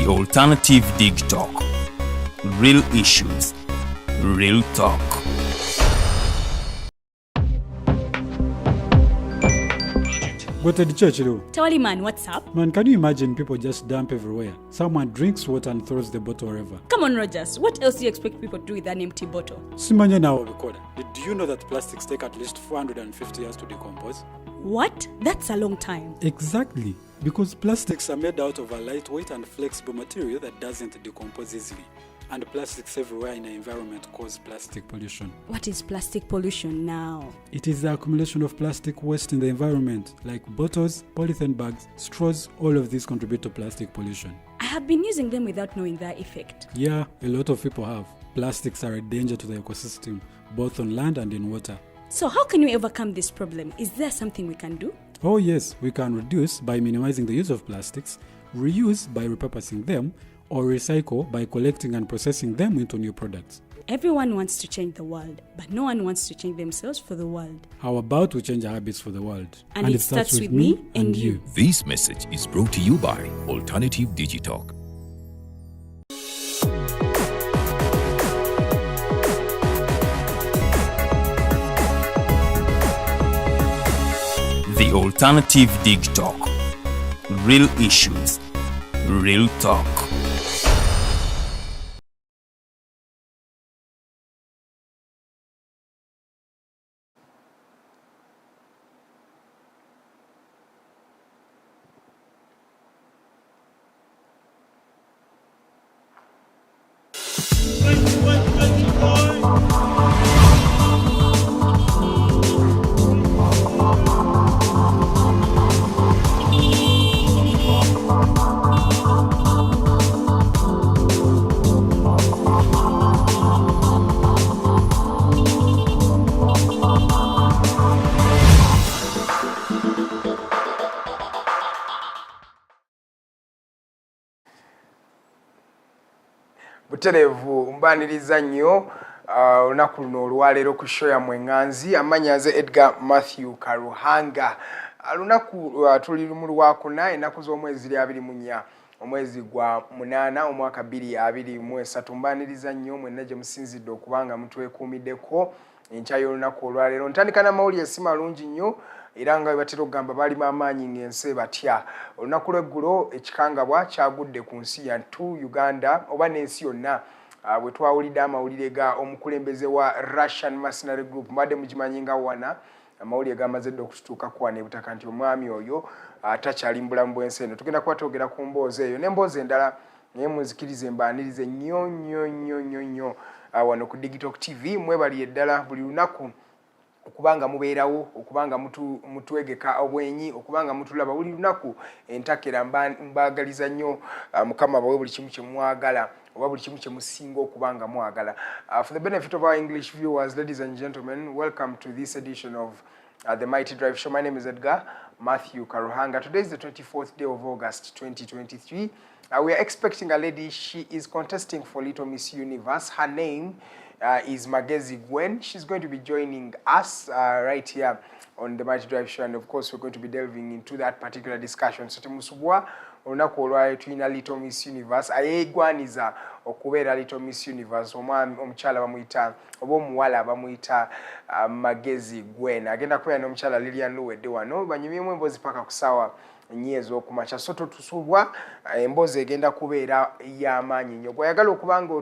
The alternative Digitalk. Real issues, real talk. Go to the church, Tawali man, what's up? Man, can you imagine people just dump everywhere? Someone drinks water and throws the bottle wherever. Come on, Rogers. What else do you expect people to do with an empty bottle? Simanya now, did you know that plastics take at least 450 years to decompose? What? That's a long time. Exactly. Because plastics are made out of a lightweight and flexible material that doesn't decompose easily. And plastics everywhere in the environment cause plastic pollution. What is plastic pollution now? It is the accumulation of plastic waste in the environment, like bottles, polythene bags, straws. All of these contribute to plastic pollution. I have been using them without knowing their effect. Yeah, a lot of people have. Plastics are a danger to the ecosystem, both on land and in water. So how can we overcome this problem? Is there something we can do? Oh yes, we can reduce by minimizing the use of plastics, reuse by repurposing them, or recycle by collecting and processing them into new products. Everyone wants to change the world, but no one wants to change themselves for the world. How about we change our habits for the world? And it starts with me and you. This message is brought to you by Alternative Digitalk. The Alternative Digitalk. Real issues, real talk. Buterevu mbaniriza nnyo olunaku luno olwaleero ku show ya mwenganzi amanyaze Edgar Matthew Karuhanga. Lunaku tuli mu lwakuna ennaku z'omwezi 24 omwezi gwa 8 omwaka 2023. Mbaniriza nnyo mwenna gye musinzidde okubanga mutwekuumiddeko enkya y'olunaku olwaleero. Ntandika n'amawulire si malungi nnyo era nga batera okugamba balimu amaanyi ng'ensi batya. Olunaku lw'eggulo ekikangabwa kyagudde ku nsi yattu Uganda oba n'ensi yonna bwe twawulidde amawulire ga omukulembeze wa Russian Mercenary Group mbadde mugimanyi nga wana amawulire gamaze dde okututuuka kuwana ebutaka nti omwami oyo takyali mu bulamu bw'ensi eno. Tugenda kuba twogera ku mboozi eyo n'emboozi endala naye muzikirize mbaanirize nnyo wano ku Digitalk TV. Mwebaliye ddala buli lunaku okubanga mubeerawo, okubanga mutwegeka obwenyi, okubanga mutulaba buli lunaku entakera. Mbaagaliza nnyo mukama bawe buli kimu kye mwagala oba buli kimu kye musinga okubanga mwagala. For the benefit of our English viewers, ladies and gentlemen, welcome to this edition of the Mighty Drive Show. My name is Edgar Matthew Karuhanga. Today is the 24th day of August 2023. We are expecting a lady. She is contesting for Little Miss Universe. Her name is Magezi Gwene. She's going to be joining us right here on the Mighty Drive Show, and of course we're going to be delving into that particular discussion. So temusubwa olunaku olwayo tulina Little Miss Universe ayeegwaniza okubeera Little Miss Universe. Omwami omukyala bamuyita oba omuwala bamuyita Magezi Gwene. Agenda kubeera n'omukyala Lilian Luwedde wano banyumyemu emboozi paka ku ssaawa nyeezi okumakya. So totusubwa emboozi egenda kubeera y'amaanyi nnyo. Bw'oyagala okuba nga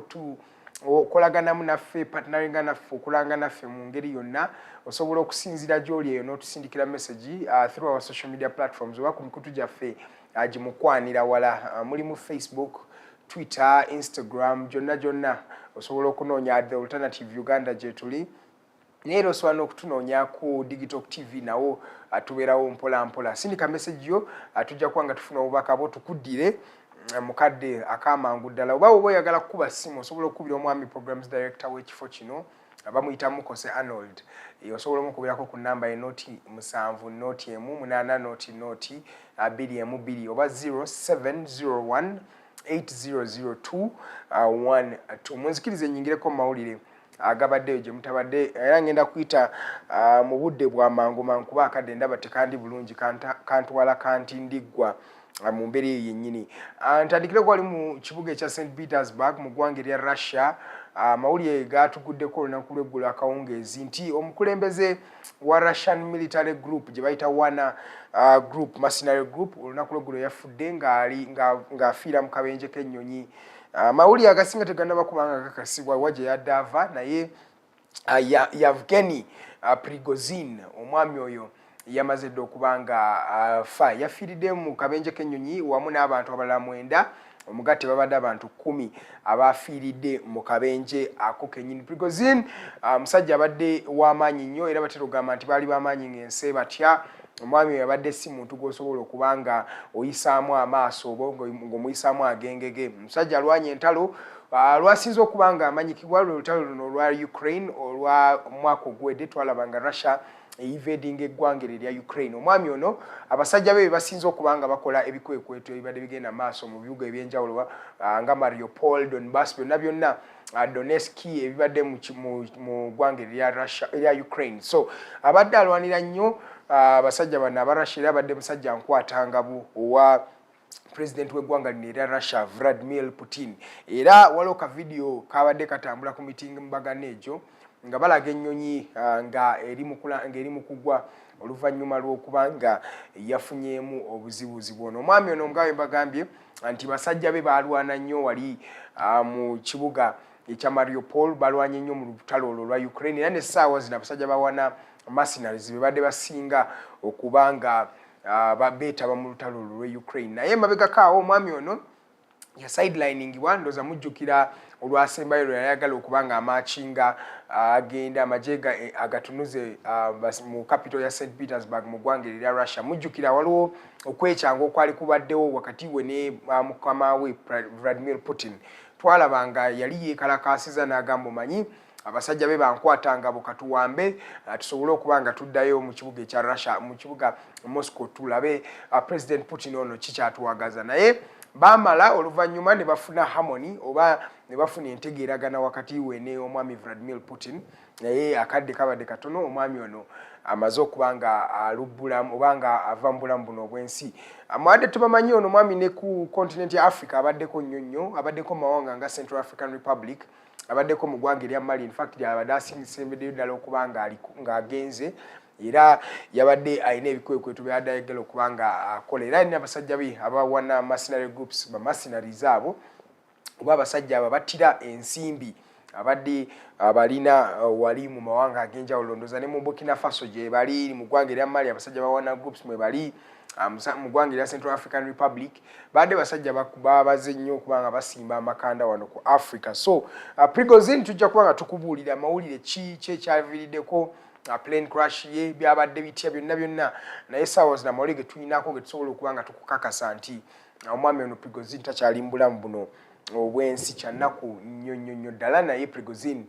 okolaganamu naffe, partneringa naffe, okulanga naffe mu ngeri yonna, osobola okusinzira gy'oli eyo n'otusindikira message through our social media platforms oba ku mikutu gyaffe gimukwanira wala. Mulimu Facebook, Twitter, Instagram, gyonna osobola okunoonya The Alternative Uganda gye tuli. Naye osobola n'okutunoonya ku Digitalk TV nawo tubeerawo mpola mpola. Sindika message yo tujja kuba nga tufuna obubaka bwo tukuddire mukadde akamangu ddala. Oba oba oyagala kukuba ssimu osobola okukubira omwami programs director w'ekifo kino abamuyita Mukose Arnold. Osobola omukubirako ku namba enoti 7 noti 1 noti 2 oba 0701 8002 12. Munzikirize nyingireko mu mawulire agabaddeyo gye mutabadde era ngenda kuyita mu budde bwa mangu kuba akadde ndaba tekandi bulungi kantwala kanti ndiggwa mu mbeera eyo yennyini. Ntandikire ko ali mu kibuga ekya St Petersburg mu ggwanga erya Russia. Mawulire gaatuguddeko olunaku lw'eggulo akawungeezi nti omukulembeze wa Russian military group gye bayita wana group mercenary group olunaku lw'eggulo yafudde ng'afiira mu kabenje k'ennyonyi. Mawulire agasinga tegannaba kubanga gakakasibwa wa gye yadde ava naye Gwene Prigozhin omwami oyo yamaze dde okubanga fa yafiiridde mu kabenje k'ennyonyi wamu n'abantu abalala 9 omugatte babadde abantu 10 abafiiridde mu kabenje ako kennyini. Prigozhin musajja abadde w'amaanyi nnyo era batera okugamba nti baali b'amaanyi ng'ensi batya. Omwami yabadde si muntu gw'osobola okubanga oyisaamu amaaso oba ng'omuyisaamu agengege. Musajja alwanya entalo lwasinze okubanga amanyikibwa olutalo luno olwa Ukraine olwa mwaka ogwedde twalabanga Russia invading eggwanga erya Ukraine. Omwami ono abasajja be basinze okubanga bakola ebikwekweto ebibadde bigenda maaso mu bibuga ebyenjawulo nga Mariupol, Donbass byonna Donetsk ebibadde mu ggwanga erya Ukraine. So abadde alwanira nnyo abasajja bano aba Russia era abadde musajja nkwatangabu owa president w'eggwanga lino erya Russia Vladimir Putin. Era waliwo ka video kabadde katambula ku meeting mbagano egyo nga balaga ennyonyi nga eri mu kugwa oluvannyuma lw'okubanga yafunyeemu obuzibuzi ono. Omwami ono nga mbagambye nti basajja be balwana nnyo wali mu kibuga ekya Mariupol, balwanye nnyo mu lutalo olwo lwa Ukraine era n'essaawa zino abasajja bawana mercenaries be badde basinga okubanga beetaba mu lutalo olwo lwa Ukraine. Naye mabegakaawo omwami ono ya sideliningibwa ndoza mujjukira olwasembayo lwe yayagala okubanga amachinga agenda amajega agatunuze mu capital ya St Petersburg mu ggwanga erya Russia. Mujjukira waliwo okwekyanga okwali kubaddewo wakati we ne mukama we Vladimir Putin. Twalabanga yali yeekalakaasiza n'agamba omanyi abasajja be bankwatanga bukatuwambe tusobole okubanga tuddayo mu kibuga ekya Russia mu kibuga Moscow tulabe President Putin ono kikyatuwagaza. Naye bamala oluvannyuma ne bafuna harmony oba ne bafuna entegeeragana wakati we ne omwami Vladimir Putin. Naye akadde kabadde katono omwami ono amaze okubanga alubbulamu obanga ava mu bulamu buno obw'ensi. Amadde tubamanyi ono mwami ne ku continent ya Africa abaddeko nnyo abaddeko mawanga nga Central African Republic abaddeko mu ggwanga erya Mali. In fact yabadde asingisembeddeyo ddala okubanga ng'agenze era yabadde ayina ebikwekweto byadde ayagala okubanga akola era alina abasajja be abawana mercenary groups mercenaries abo oba abasajja abo battira ensimbi abadde abalina wali mu mawanga ag'enjawulo ndooza ne mu Burkina Faso gye bali mu ggwanga erya Mali abasajja bawana groups mwe bali mu ggwanga erya Central African Republic badde basajja babaze nnyo okubanga basimba amakanda wano ku Africa. So Prigozhin tujja kubanga tukubuulira amawulire ki ekyaviiriddeko plane crash ye byabadde bitya byonna naye saawa zino amawulire ge tulinako ge tusobola okubanga tukukakasa nti omwami ono Prigozhin takyali mu bulamu buno obw'ensi kyannaku nnyo ddala. Naye Prigozhin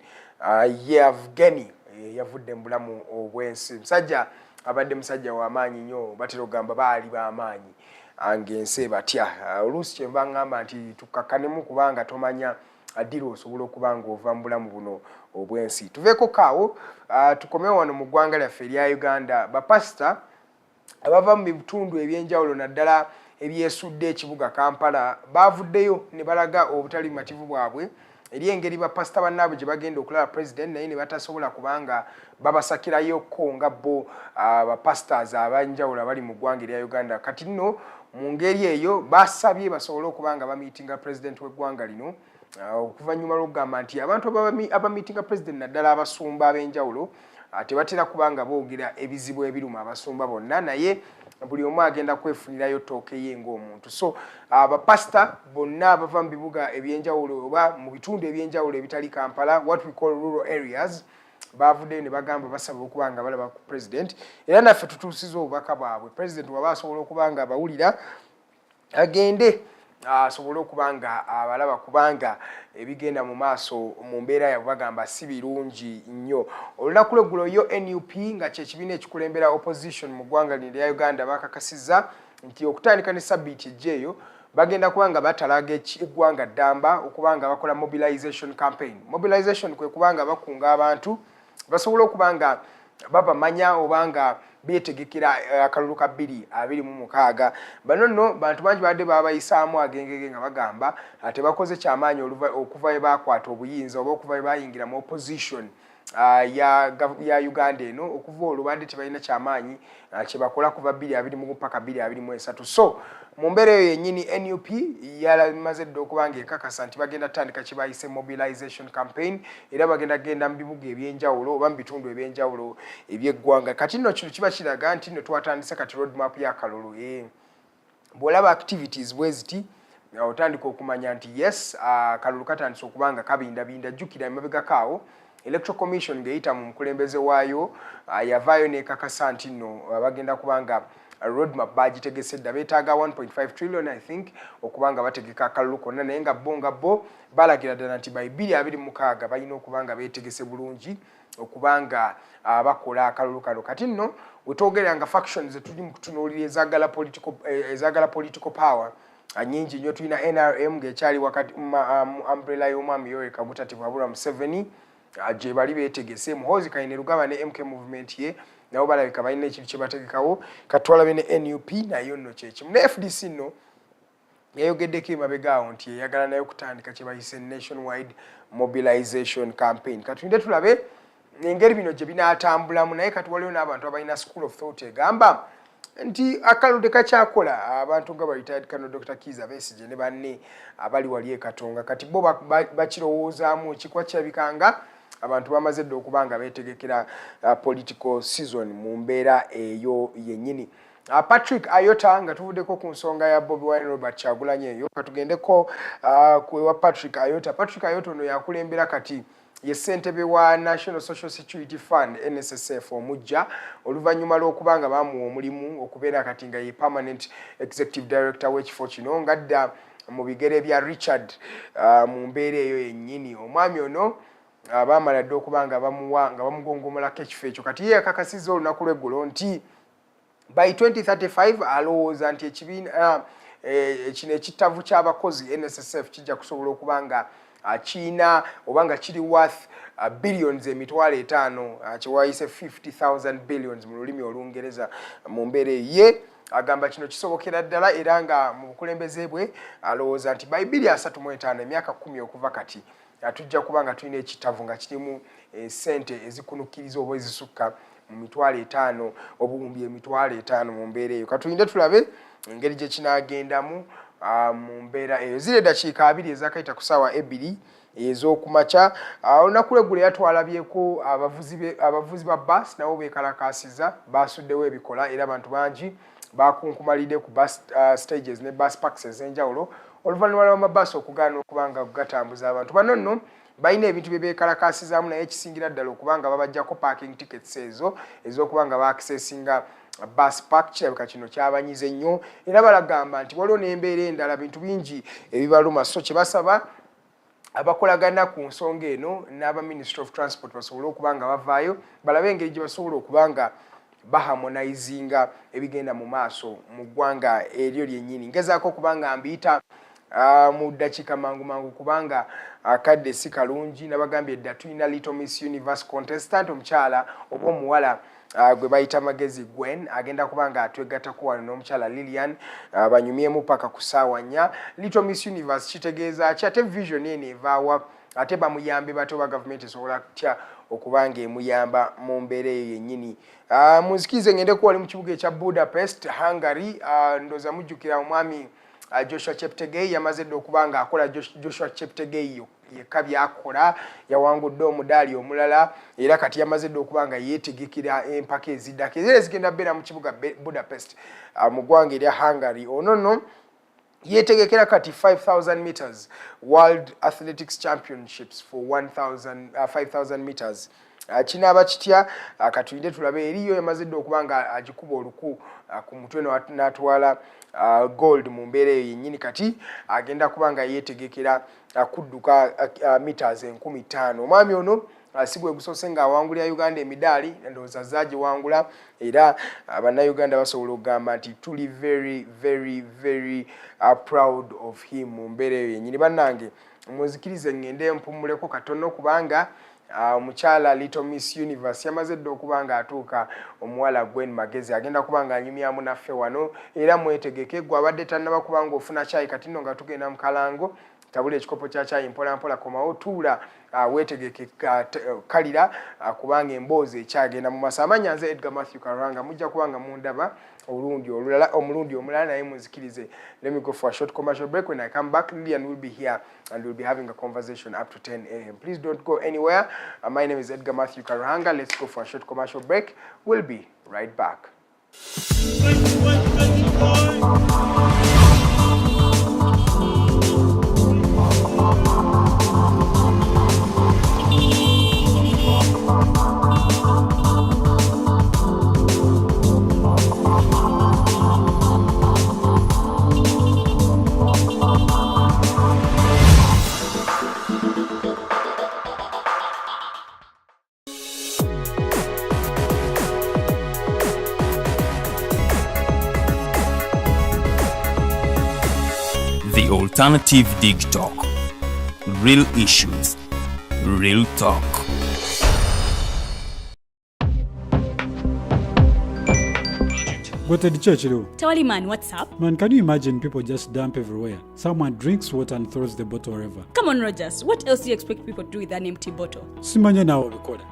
Gwene yavudde mu bulamu obw'ensi. Musajja abadde musajja w'amaanyi nnyo batera okugamba baali b'amaanyi ng'ensi batya. Oluusi kyenva ngamba nti tukakkanemu kubanga tomanya adira osobola okubanga ova mu bulamu buno obw'ensi. Tuveeko kaawo tukomewo wano mu ggwanga lyaffe erya Uganda. Bapasita abava mu bitundu ebyenjawulo naddala ebyesudde ekibuga Kampala bavuddeyo ne balaga obutali mativu bwabwe eri engeri bapasita bannaabwe gye bagenda okulaba president naye ne batasobola kubanga babasakirayokko nga bo bapasitors abanjawulo abali mu ggwanga erya Uganda. Kati nno mu ngeri eyo basabye basobole okubanga bamiitinga president w'eggwanga lino okuvannyuma lw'okugamba nti abantu abamiitinga president naddala abasumba ab'enjawulo tebatera kubanga boogera ebizibu ebiruma abasumba bonna naye buli omu agenda kwefunirayo ttooke ye ng'omuntu. So abapasita bonna abava mu bibuga ebyenjawulo oba mu bitundu ebyenjawulo ebitali Kampala what we call rural areas bavuddeyo ne bagamba basaba okubanga balaba ku president era naffe tutuusiza obubaka bwabwe. President waba asobola okubanga abawulira agende asobole okubanga abalaba kubanga ebigenda mu maaso mu mbeera yabwe bagamba si birungi nnyo. Olunaku lw'eggulo yo NUP nga kyekibiina ekikulembera opposition mu ggwanga lino erya Uganda bakakasizza nti okutandika ne sabbiiti ejjeeyo bagenda kubanga batalaga eggwanga ddamba okubanga bakola mobilization campaign. Mobilization kwe kubanga bakunga abantu basobola okubanga baba manya obanga betegekera akalulu ka 2026 bano nno bantu bangi badde babayisaamu agengege nga bagamba ate bakoze kyamaanyi okuva bakwata obuyinza oba okuva bayingira mu opposition ya Uganda eno okuva olubadde tebalina kyamaanyi kyebakola kuva 2020 mpaka 2023 so mu mbeera eyo yennyini NUP yamaze dda okubanga ekakasa nti bagenda tandika kye bayise mobilization campaign era genda mu bibuga ebyenjawulo oba mu bitundu ebyenjawulo ebyeggwanga kati nno kino kiba kiraga nti nno twatandise kati roadmap y'akalulu bw'olaba activities bwe ziti otandika okumanya nti yes akalulu katandise okubanga kabindabinda jjukira emabega kaawo Electoral Commission ngeyita mu mukulembeze waayo yavaayo n'ekakasa nti nno bagenda kubanga roadmap bagitegese dda beetaaga 1.5 trillion I think okubanga bategeka akalulu konna naye nga bo balagira ddala nti by 2026 balina okubanga beetegese bulungi okubanga bakola akalulu kano kati nno wetwogeranga factions zetuli mu kutunuulira ezaagala political power nyingi nnyo tulina NRM ng'ekyali wakati umbrella y'omwami Yoweri Kaguta Wabula Museveni gye bali beetegese Muhoozi Kayine Lugaba ne MK movement ye nabo balabika balina ekintu kye bategekawo katwalabe ne NUP nayo nno kyekimu ne FDC nno yayogeddeko emabegaawo nti eyagala nayo kutandika kye bayise nationwide mobilization campaign katulinde tulabe engeri bino gye binaatambulamu naye kati waliwo n'abantu abalina school of thought egamba nti akalulu tekakyakola abantu nga retired Colonel Dr. Kiza Besigye ne banne abali wali e Katonga kati bo bakirowoozaamu ekikwa kirabikanga abantu bamaze dda okubanga beetegekera political season mu mbeera eyo yennyini. Patrick Ayota nga tuvuddeko ku nsonga ya Bobi Wine Robert Kyagulanyi eyo katugendeko kwewa Patrick Ayota. Patrick Ayota ono yakulembera kati ye ssentebe wa National Social Security Fund NSSF omujja oluvannyuma lw'okubanga bamuwa omulimu okubeera kati nga ye permanent executive director w'ekifo kino ngadda mu bigere bya Richard mu mbeera eyo yennyini. Omwami ono baamala dda okubanga bamuwa nga bamugongomolako ekifo ekyo kati ye yakakasizza olunaku lw'eggulo nti by 2035 alowooza nti ekibiina kino ekittavu ky'abakozi NSSF kijja kusobola okubanga China obanga kiri worth billions emitwalo 5 kiwayise 50,000 billions mu lulimi olungereza mu mbeera ye agamba kino kisobokera ddala era nga mu bukulembeze bwe alowooza nti by 2035 emyaka 10 okuva kati tujja kubanga tulina ekitavu nga kirimu sente ezikunukiriza oba ezisukka mu mitwalo 5 obuwumbi emitwalo 5 mu mbeera eyo katulinde tulabe engeri gye kinaagendamu mu mbeera eyo. Zire dakiika 2 ezakayita ku ssaawa 2 ez'okumakya olunaku lw'eggulo yatwalabyeko abavuzi ba bus nabo beekalakaasiza basuddewo ebikola era abantu bangi bakunkumalidde ku bus stages ne bus parks ez'enjawulo oluvannyuma lw'amabasi okugaana okubanga gatambuza abantu bano nno balina ebintu bye beekalakaasizaamu naye ekisingira ddala okubanga babajjako parking tickets ezo ez'okubanga baakisesinga bus park. Kirabika kino kyabanyize nnyo era balagamba nti waliwo n'embeera endala bintu bingi ebibaluma so kye basaba abakolagana ku nsonga eno n'aba Ministry of Transport basobole okubanga bavaayo balabe engeri gye basobola okubanga baharmonizinga ebigenda mu maaso mu ggwanga eryo lyennyini. Ngezaako okubanga mbiyita mu ddakiika mangu kubanga akadde si kalungi nabagambye edda tulina Little Miss Universe Contestant omukyala oba omuwala gwe bayita Magezi Gwene agenda kubanga atwegattako wano n'omukyala Lilian banyumyemu paka ku ssaawa 4. Little Miss Universe kitegeeza ki ate vision eno evaawa ate bamuyambe bato ba government esobola kutya okubanga emuyamba mu mbeera eyo yennyini. Munzikirize ngende kuwali mu kibuga ekya Budapest Hungary ndooza mujjukira omwami Joshua Cheptegei yamaze dda okubanga akola Joshua Cheptegei yekka byakola yawangudde omudaali omulala era kati yamaze dda okubanga yeetegekera empaka eziddako ezira zigenda beera mu kibuga Budapest mu ggwanga erya Hungary. Ono nno yeetegekera kati 5,000 meters World Athletics Championships for 5,000 meters. Kinaaba kitya katulinde tulabe eriyo yamaze dda okubanga agikuba oluku ku mutwe n'atwala gold mu mbeera eyo yennyini kati agenda kubanga yeetegekera kudduka meters 15,000. Omwami ono si gwe gusoose ng'awangulira Uganda emidaali ndowooza zaaji wangula era bannayuganda basobola okugamba nti tuli very proud of him mu mbeera eyo yennyini. Bannange muzikirize ngende mpumuleko katono kubanga omukyala Little Miss Universe yamaze dda okuba nga atuuka omuwala Gwene Magezi agenda kuba nga anyumyamu naffe wano era mwetegeke gwe abadde tannaba kuba nga ofuna caayi kati nno nga tugenda mu kalango tabula ekikopo kya caayi mpola mpola komawo tuula weetegeke kalira kubanga emboozi ekyagenda mu maaso. Amanya nze Edgar Matthew Karanga mujja kuba nga mundaba omulundi omulala naye munzikirize. Let me go for a short commercial break. When I come back, Lilian will be here and we'll be having a conversation up to 10 a.m. Please don't go anywhere. My name is Edgar Matthew Karanga. Let's go for a short commercial break. We'll be right back. The Alternative Digitalk. Real issues, real talk. But at the church, Tawali man, what's up? man, can you imagine people just dump everywhere? Someone drinks water and throws the bottle wherever. Come on, Rogers. What else do you expect people to do with an empty bottle? Simanya now,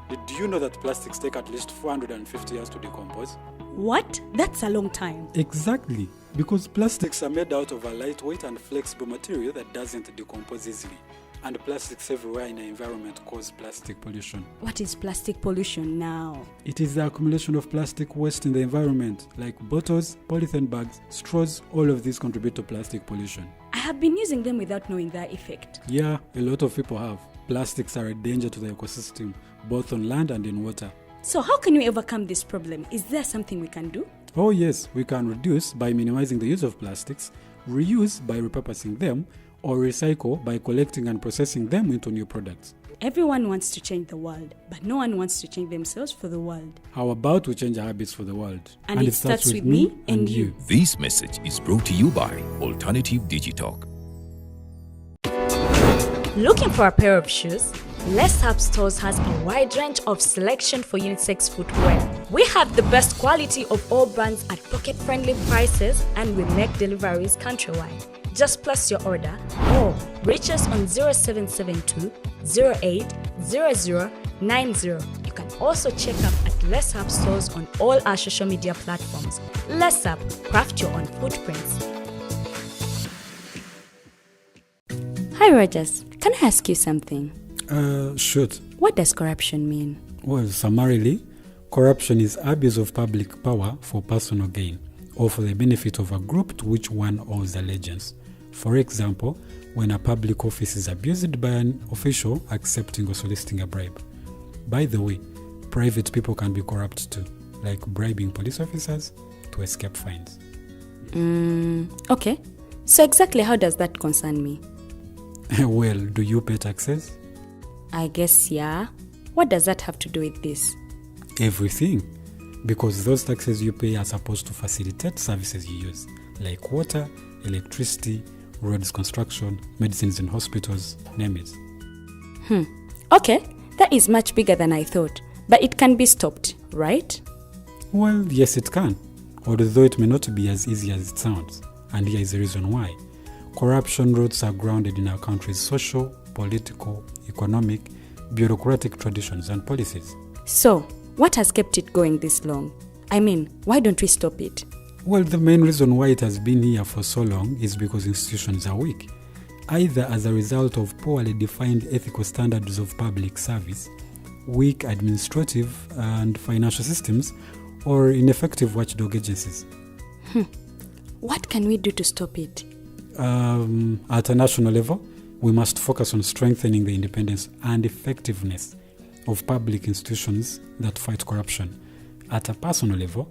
did you know that plastics take at least 450 years to decompose? What? That's a long time. Exactly. Because plastics are made out of a lightweight and flexible material that doesn't decompose easily. And plastics everywhere in the environment cause plastic pollution. What is plastic pollution now? It is the accumulation of plastic waste in the environment, like bottles, polythene bags, straws. All of these contribute to plastic pollution. I have been using them without knowing their effect. Yeah, a lot of people have. Plastics are a danger to the ecosystem, both on land and in water. So how can we overcome this problem? Is there something we can do? Oh yes, we can reduce by minimizing the use of plastics, reuse by repurposing them, or recycle by collecting and processing them into new products. Everyone wants to change the world, but no one wants to change themselves for the world. How about we change our habits for the world? And it starts with me and you. This message is brought to you by Alternative Digitalk. Looking for a pair of shoes? Les Up Stores has a wide range of selection for unisex footwear. We have the best quality of all brands at pocket-friendly prices, and we make deliveries countrywide. Just place your order or reach us on 0772 08 0090. You can also check up at Les Up Stores on all our social media platforms. Les Up, craft your own footprints. Hi, Rogers. Can I ask you something? Shoot. What does corruption mean? Well, summarily, corruption is abuse of public power for personal gain or for the benefit of a group to which one owes allegiance. For example, when a public office is abused by an official accepting or soliciting a bribe. By the way, private people can be corrupt too, like bribing police officers to escape fines. Okay. So exactly how does that concern me? Well, do you pay taxes? I guess, yeah. What does that have to do with this? Everything. Because those taxes you pay are supposed to facilitate services you use, like water, electricity, roads construction, medicines in hospitals, name it. Okay, that is much bigger than I thought. But it can be stopped, right? Well, yes, it can. Although it may not be as easy as it sounds. And here is the reason why. Corruption roots are grounded in our country's social, political, economic, bureaucratic traditions and policies. So, what has kept it going this long? I mean, why don't we stop it? Well, the main reason why it has been here for so long is because institutions are weak, either as a result of poorly defined ethical standards of public service, weak administrative and financial systems, or ineffective watchdog agencies. What can we do to stop it? At a national level, we must focus on strengthening the independence and effectiveness of public institutions that fight corruption. At a personal level,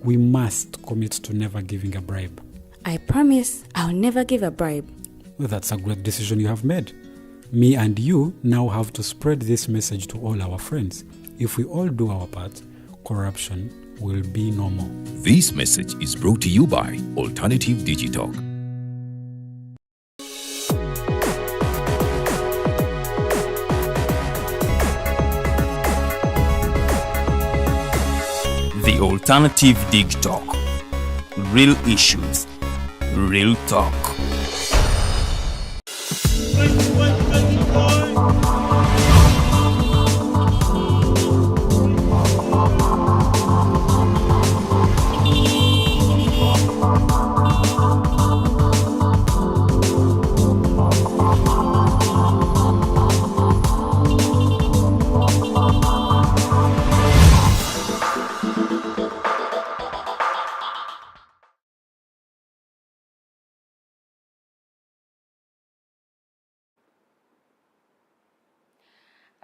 we must commit to never giving a bribe. I promise I'll never give a bribe. Well, that's a great decision you have made. Me and you now have to spread this message to all our friends. If we all do our part, corruption will be no more. This message is brought to you by Alternative Digitalk. Alternative Digitalk. Real issues, real talk.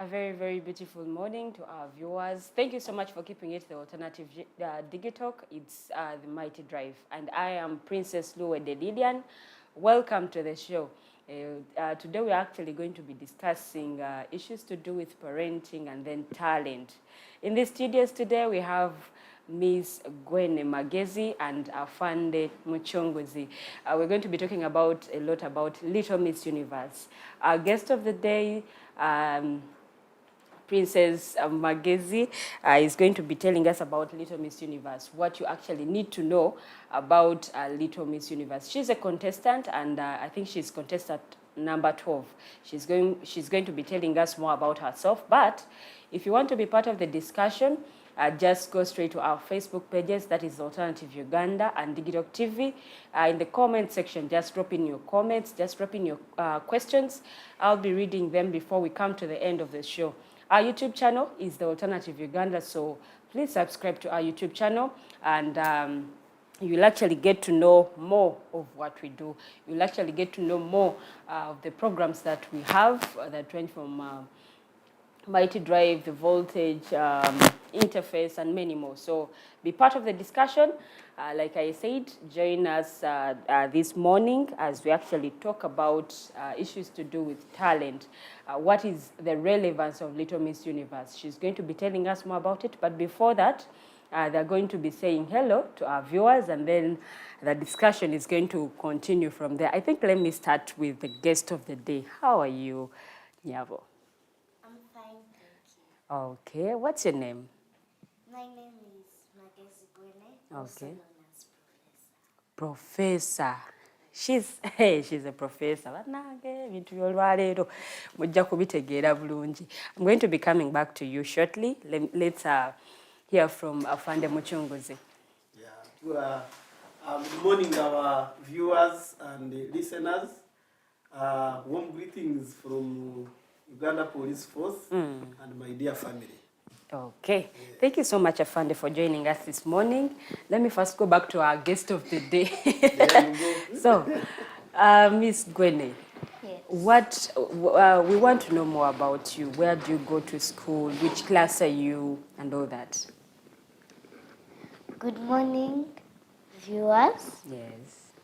A very, very beautiful morning to our viewers. Thank you so much for keeping it the Alternative Digitalk. It's the Mighty Drive. And I am Princess Luwedde Lilian. Welcome to the show. Today we're actually going to be discussing issues to do with parenting and then talent. In the studios today we have Miss Gwene Magezi and Afande Muchongozi. We're going to be talking about a lot about Little Miss Universe. Our guest of the day, Princess Magezi, is going to be telling us about Little Miss Universe, what you actually need to know about Little Miss Universe. She's a contestant, and I think she's contestant number 12. She's going to be telling us more about herself. But if you want to be part of the discussion, just go straight to our Facebook pages, that is Alternative Uganda and Digitalk TV. In the comment section, just drop in your comments, just drop in your questions. I'll be reading them before we come to the end of the show. Our YouTube channel is the Alternative Uganda, so please subscribe to our YouTube channel, and you'll actually get to know more of what we do. You'll actually get to know more of the programs that we have that range from Mighty Drive, the Voltage, Interface, and many more. So be part of the discussion. Like I said, join us this morning as we actually talk about issues to do with talent. What is the relevance of Little Miss Universe? She's going to be telling us more about it. But before that, they're going to be saying hello to our viewers, and then the discussion is going to continue from there. I think let me start with the guest of the day. How are you, Nyavo? Okay, what's your name? My name is Magezi Gwene, also Okay. known as Professor. Professor. She's a professor. I'm going to be coming back to you shortly. Let's hear from Afande Muchongozi. Yeah. Good morning, our viewers and listeners. Warm greetings from Uganda Police Force and my dear family. Okay. Thank you so much, Afande, for joining us this morning. Let me first go back to our guest of the day. There you go. So, Miss Gwene, Yes. we want to know more about you. Where do you go to school? Which class are you? And all that. Good morning, viewers. Yes.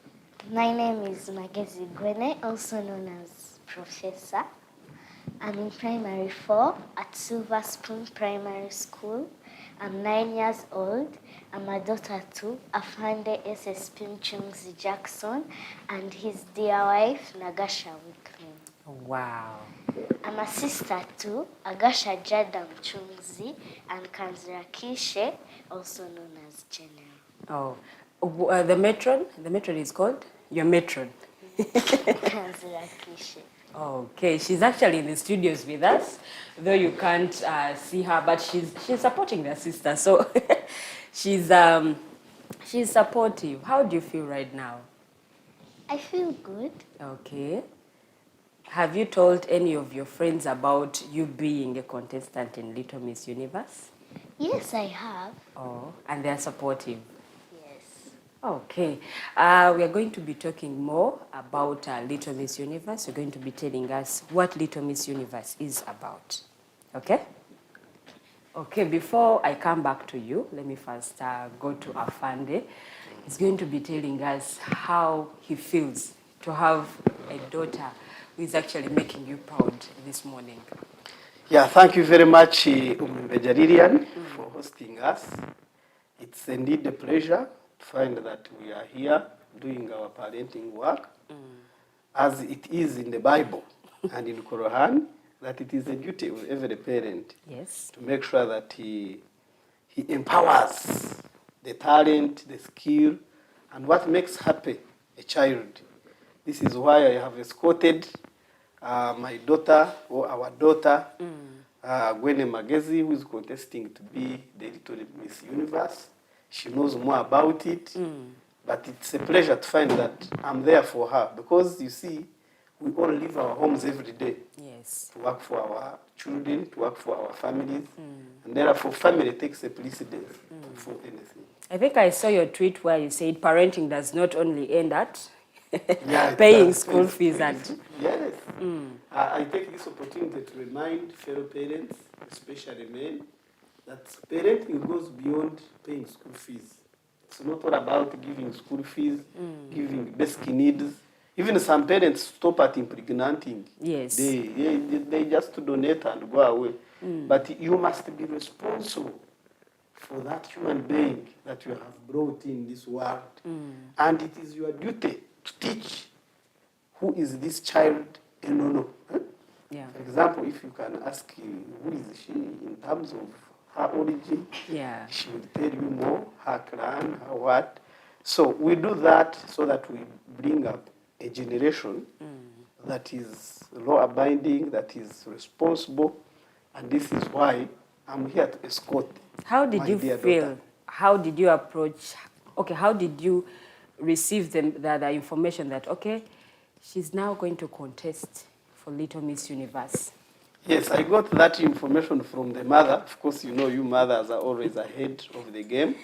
My name is Magezi Gwene, also known as Professor. I'm in primary 4 at Silver Spoon Primary School. I'm 9 years old. I'm a daughter to Afande SSP Mchungzi Jackson and his dear wife, Nagasha Wicklin. Wow. I'm a sister to Agasha Jada Mchungzi and Kanzira Kishe, also known as General. Oh, the matron? The matron is called? Your matron. Kanzira Kishe. Okay, she's actually in the studios with us, though you can't see her, but she's supporting their sister, so she's supportive. How do you feel right now? I feel good. Okay. Have you told any of your friends about you being a contestant in Little Miss Universe? Yes, I have. Oh, and they're supportive. Yes. Okay, we are going to be talking more about Little Miss Universe. You're going to be telling us what Little Miss Universe is about. Okay? Okay, before I come back to you, let me first go to Afande. He's going to be telling us how he feels to have a daughter who is actually making you proud this morning. Yeah, thank you very much, Gwene Lilian, for hosting us. It's indeed a pleasure to find that we are here doing our parenting work, as it is in the Bible and in Quran, that it is a duty of every parent Yes. to make sure that he empowers the talent, the skill, and what makes happy a child. This is why I have escorted my daughter, or our daughter, Gwene Magezi, who is contesting to be the Little Miss Universe. She knows more about it, but it's a pleasure to find that I'm there for her, because you see, we all leave our homes every day. Yes. To work for our children, to work for our families, and therefore family takes a precedence before anything. I think I saw your tweet where you said parenting does not only end at Yeah, paying that's school very fees true. and Yes. I take this opportunity to remind fellow parents, especially men, that parenting goes beyond paying school fees. It's not all about giving school fees, giving basic needs. Even some parents stop at impregnating. Yes. They just donate and go away. But you must be responsible for that human being that you have brought in this world. And it is your duty to teach who is this child and no. yeah. For example, if you can ask who is she in terms of her origin, Yeah. she will tell you more, her clan, her what. So we do that so that we bring up a generation that is law-abiding, that is responsible, and this is why I'm here to escort. How did my you dear feel? daughter. How did you approach? Okay, how did you receive the information that, okay, she's now going to contest for Little Miss Universe? Yes, I got that information from the mother. Of course, you know, you mothers are always ahead of the game.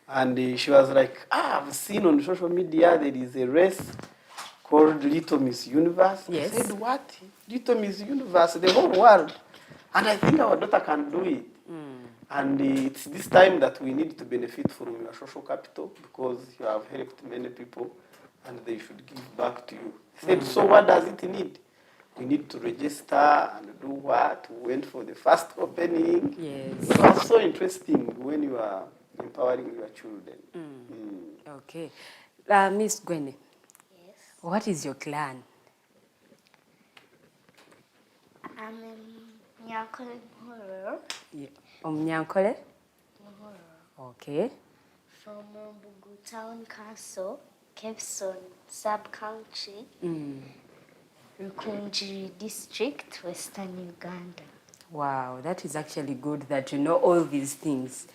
And she was like, I've seen on social media there is a race called Little Miss Universe. Yes. I said, what? Little Miss Universe, the whole world. And I think our daughter can do it. And it's this time that we need to benefit from your social capital, because you have helped many people and they should give back to you. I said, so what does it need? We need to register and do what? We went for the first opening. Yes. It was so interesting when you are empowering your children. Okay. Miss Gwene, Yes. what is your clan? I'm in Nyankole Horror Omnyankole? Okay. from Mbugu Town Council, Kepson Sub-County, Rukunjiri District, Western Uganda. Wow, that is actually good that you know all these things.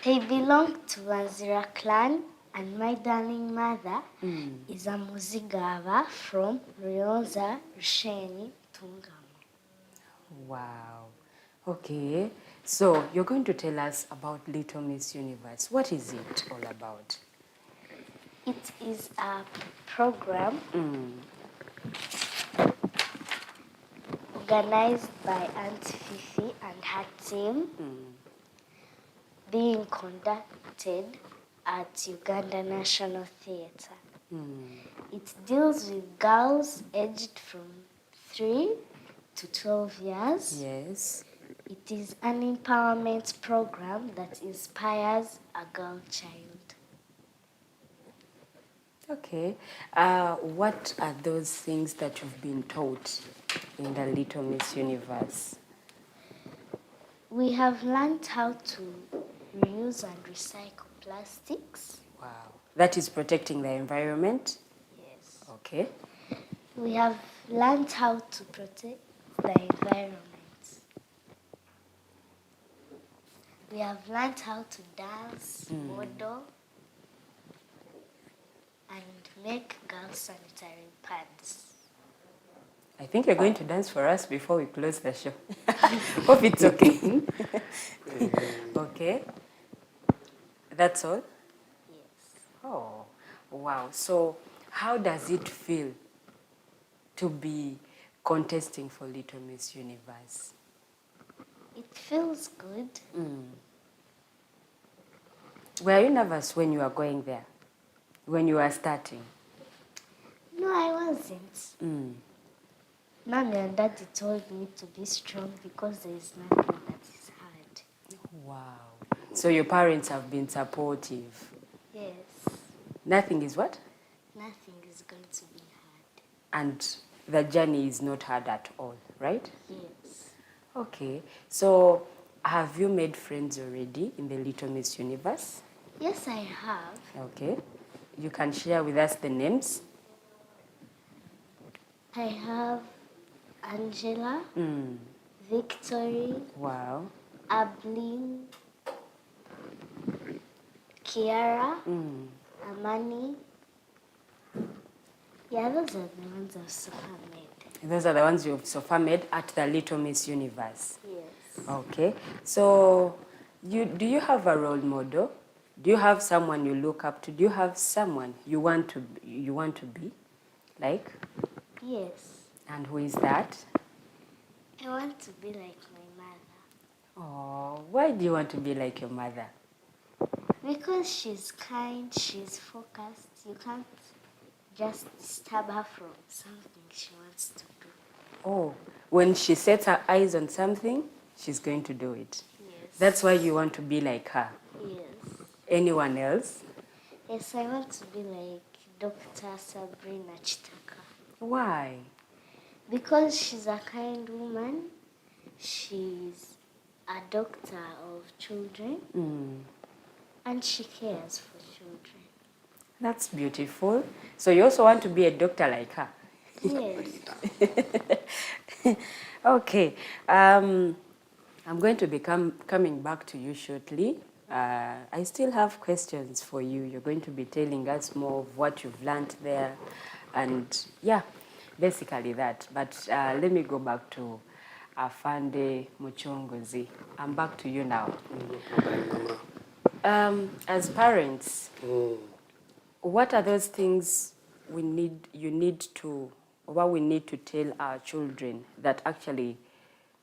They belong to Wanzira clan, and my darling mother is a Muzigaba from Rionza, Rusheni, Tungama. Wow. Okay. So you're going to tell us about Little Miss Universe. What is it all about? It is a program organized by Aunt Fifi and her team, being conducted at Uganda National Theatre. It deals with girls aged from 3 to 12 years. Yes. It is an empowerment program that inspires a girl child. Okay. What are those things that you've been taught in the Little Miss Universe? We have learned how to reuse and recycle plastics. Wow. That is protecting the environment? Yes. Okay. We have learned how to protect the environment. We have learned how to dance, model, and make girl sanitary pads. I think you're going to dance for us before we close the show. Hope it's okay. Okay. That's all? Yes. Oh, wow. So how does it feel to be contesting for Little Miss Universe? It feels good. Were you nervous when you were going there? When you were starting? No, I wasn't. Mommy and Daddy told me to be strong because there is nothing that is hard. Wow. So your parents have been supportive. Yes. Nothing is what? Nothing is going to be hard. And the journey is not hard at all, right? Yes. Okay. So Have you made friends already in the Little Miss Universe? Yes, I have. Okay. You can share with us the names. I have Angela, Victory, Wow. Ablin, Kiara, Amani. Yeah, those are the ones I've so far made. Those are the ones you've so far made at the Little Miss Universe. Yes. Okay. So, do you have a role model? Do you have someone you look up to? Do you have someone you want to be? Like? Yes. And who is that? I want to be like my mother. Oh, why do you want to be like your mother? Because she's kind, she's focused. You can't just stop her from something she wants to do. Oh, when she sets her eyes on something, she's going to do it. Yes. That's why you want to be like her. Yes. Anyone else? Yes, I want to be like Dr. Sabrina Chitaka. Why? Because she's a kind woman. She's a doctor of children. And she cares for children. That's beautiful. So you also want to be a doctor like her? Yes. Okay. I'm going to be coming back to you shortly. I still have questions for you. You're going to be telling us more of what you've learned there. And yeah, basically that. But let me go back to Afande Muchongozi. I'm back to you now. As parents, what are those things we need to tell our children that actually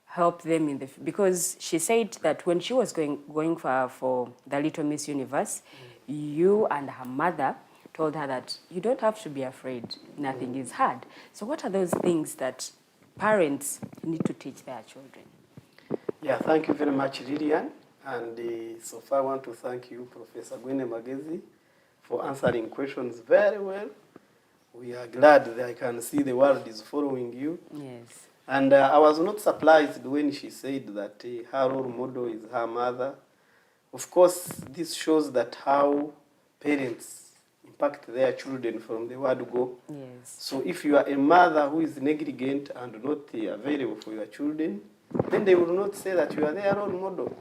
help them in the because she said that when she was going for the Little Miss Universe, you and her mother told her that you don't have to be afraid, nothing is hard. So what are those things that parents need to teach their children? Yeah, thank you very much, Lilian. And so far I want to thank you, Professor Gwene Magezi, for answering questions very well. We are glad that I can see the world is following you. Yes. And I was not surprised when she said that her role model is her mother. Of course, this shows that how parents impact their children from the word go. Yes. So if you are a mother who is negligent and not available for your children, then they will not say that you are their role model.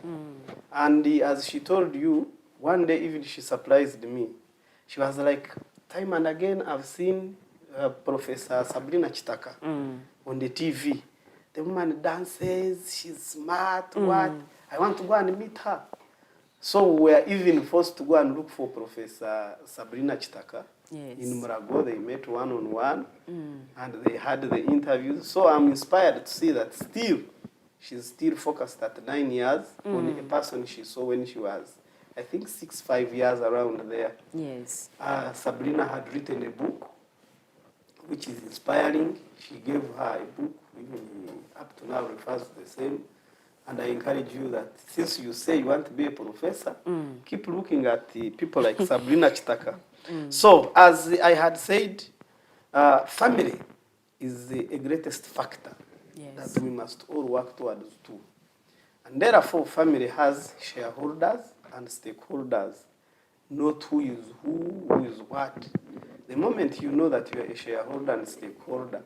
And as she told you, one day even she surprised me. She was like, time and again I've seen Professor Sabrina Chitaka on the TV. The woman dances, she's smart, what? I want to go and meet her. So we were even forced to go and look for Professor Sabrina Chitaka. Yes. In Murago. They met one-on-one and they had the interviews. So I'm inspired to see that still, she's still focused at 9 years on a person she saw when she was, I think, 5 years around there. Yes. Sabrina had written a book, which is inspiring. She gave her a book, even up to now refers to the same. And I encourage you that since you say you want to be a professor, keep looking at the people like Sabrina Chitaka. So, as I had said, family is the greatest factor that we must all work towards too. And therefore, family has shareholders and stakeholders, not who is what. The moment you know that you are a shareholder and stakeholder,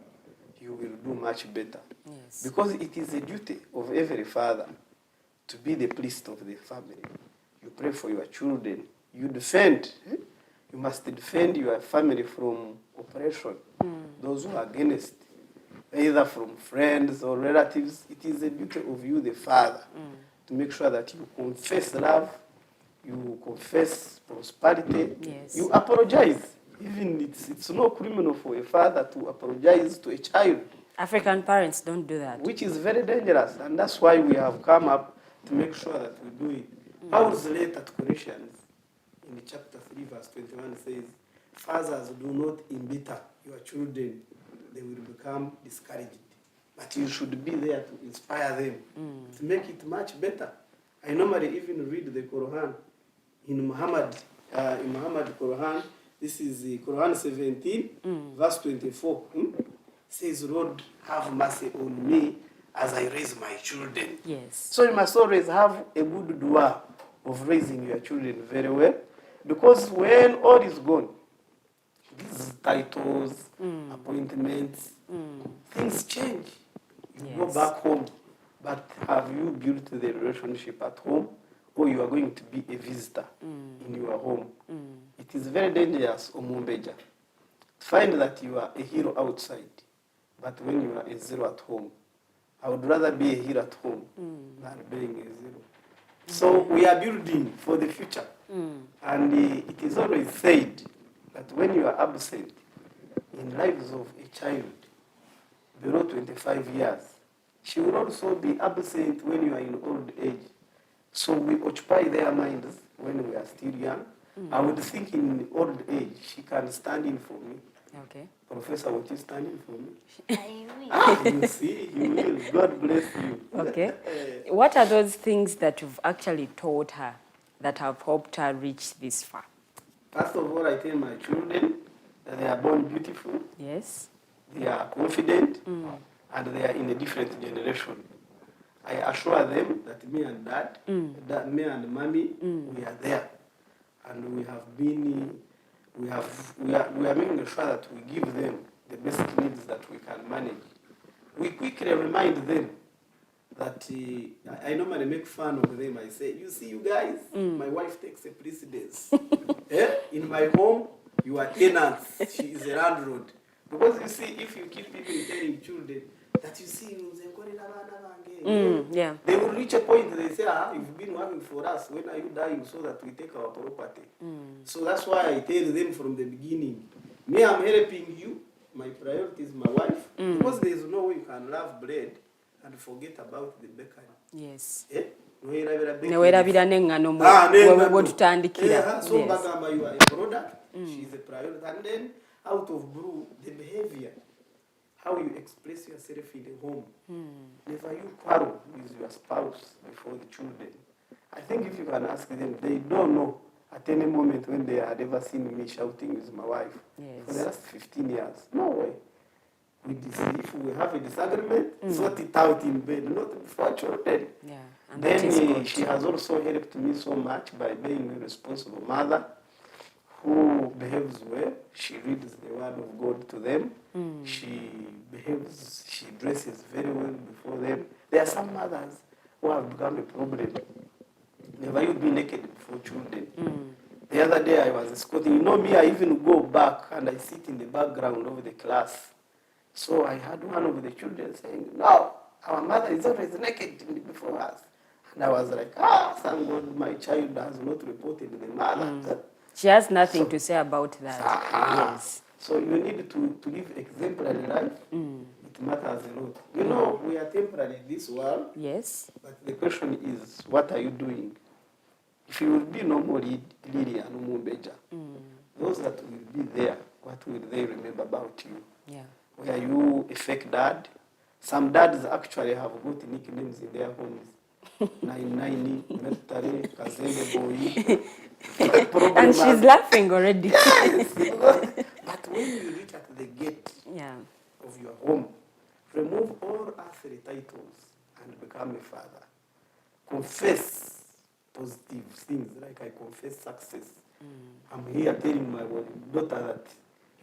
you will do much better. Yes. Because it is a duty of every father to be the priest of the family. You pray for your children. You defend. You must defend your family from oppression. Those who are against, either from friends or relatives. It is a duty of you, the father, to make sure that you confess love, you confess prosperity, you apologize. Even it's no criminal for a father to apologize to a child. African parents don't do that. Which is very dangerous, and that's why we have come up to make sure that we do it. Paul's letter to Colossians, in chapter 3, verse 21, says, fathers, do not embitter your children. They will become discouraged. But you should be there to inspire them, to make it much better. I normally even read the Quran in Muhammad Quran. This is the Quran 17, verse 24. Says, Lord, have mercy on me as I raise my children. Yes. So you must always have a good dua of raising your children very well, because when all is gone, these titles, appointments, things change. You go Yes. back home, but have you built the relationship at home, or you are going to be a visitor in your home? It is very dangerous, Omumbeja. Find that you are a hero outside, but when you are a zero at home, I would rather be a hero at home than being a zero. So we are building for the future. And it is always said that when you are absent in lives of a child below 25 years, she will also be absent when you are in old age. So we occupy their minds when we are still young. I would think in old age she can stand in for me. Okay. Professor, would you stand in for me? I will. You see, you will. God bless you. Okay. What are those things that you've actually taught her that have helped her reach this far? First of all, I tell my children that they are born beautiful, Yes. they are confident, and they are in a different generation. I assure them that me and dad, that me and mommy, we are there. And we have been, we are making sure that we give them the basic needs that we can manage. We quickly remind them that I normally make fun of them. I say, you see, you guys, my wife takes a precedence. In my home, you are tenants. She is a landlord. Because you see, if you keep even telling children that you see, Yeah. they will reach a point they say, you've been working for us. When are you dying so that we take our property? So that's why I tell them from the beginning, me, I'm helping you. My priority is my wife. Because there is no way you can love bread and forget about the bakery. Yes. Newerabira nengano bwetutandikira. So bagamba you are a product, she is a priority. And then out of blue, the behavior, how you express yourself in the home. Never you quarrel with your spouse before the children. I think if you can ask them, they don't know at any moment when they had ever seen me shouting with my wife. Yes. For the last 15 years. No way. If we have a disagreement, sort it out in bed, not before children. Yeah. And that is Then good. she has also helped me so much by being a responsible mother who behaves well. She reads the word of God to them. She behaves, she dresses very well before them. There are some mothers who have become a problem. Never you be naked before children. The other day I was escorting. You know me, I even go back and I sit in the background of the class. So I had one of the children saying, no, our mother is always naked before us. And I was like, thank God my child has not reported the mother. She has nothing to say about that. Yes. So you need to live exemplary life. It matters a lot. You know, we are temporary in this world. Yes. But the question is, what are you doing? If you will be no more Lilian Mumbeja, those that will be there, what will they remember about you? Yeah. Were you a fake dad? Some dads actually have got nicknames in their homes. 99, Mertare, Kazele Boy. And she's laughing already. Yes. But when you reach at the gate of your home, remove all earthly titles and become a father. Confess positive things like I confess success. I'm here telling my daughter that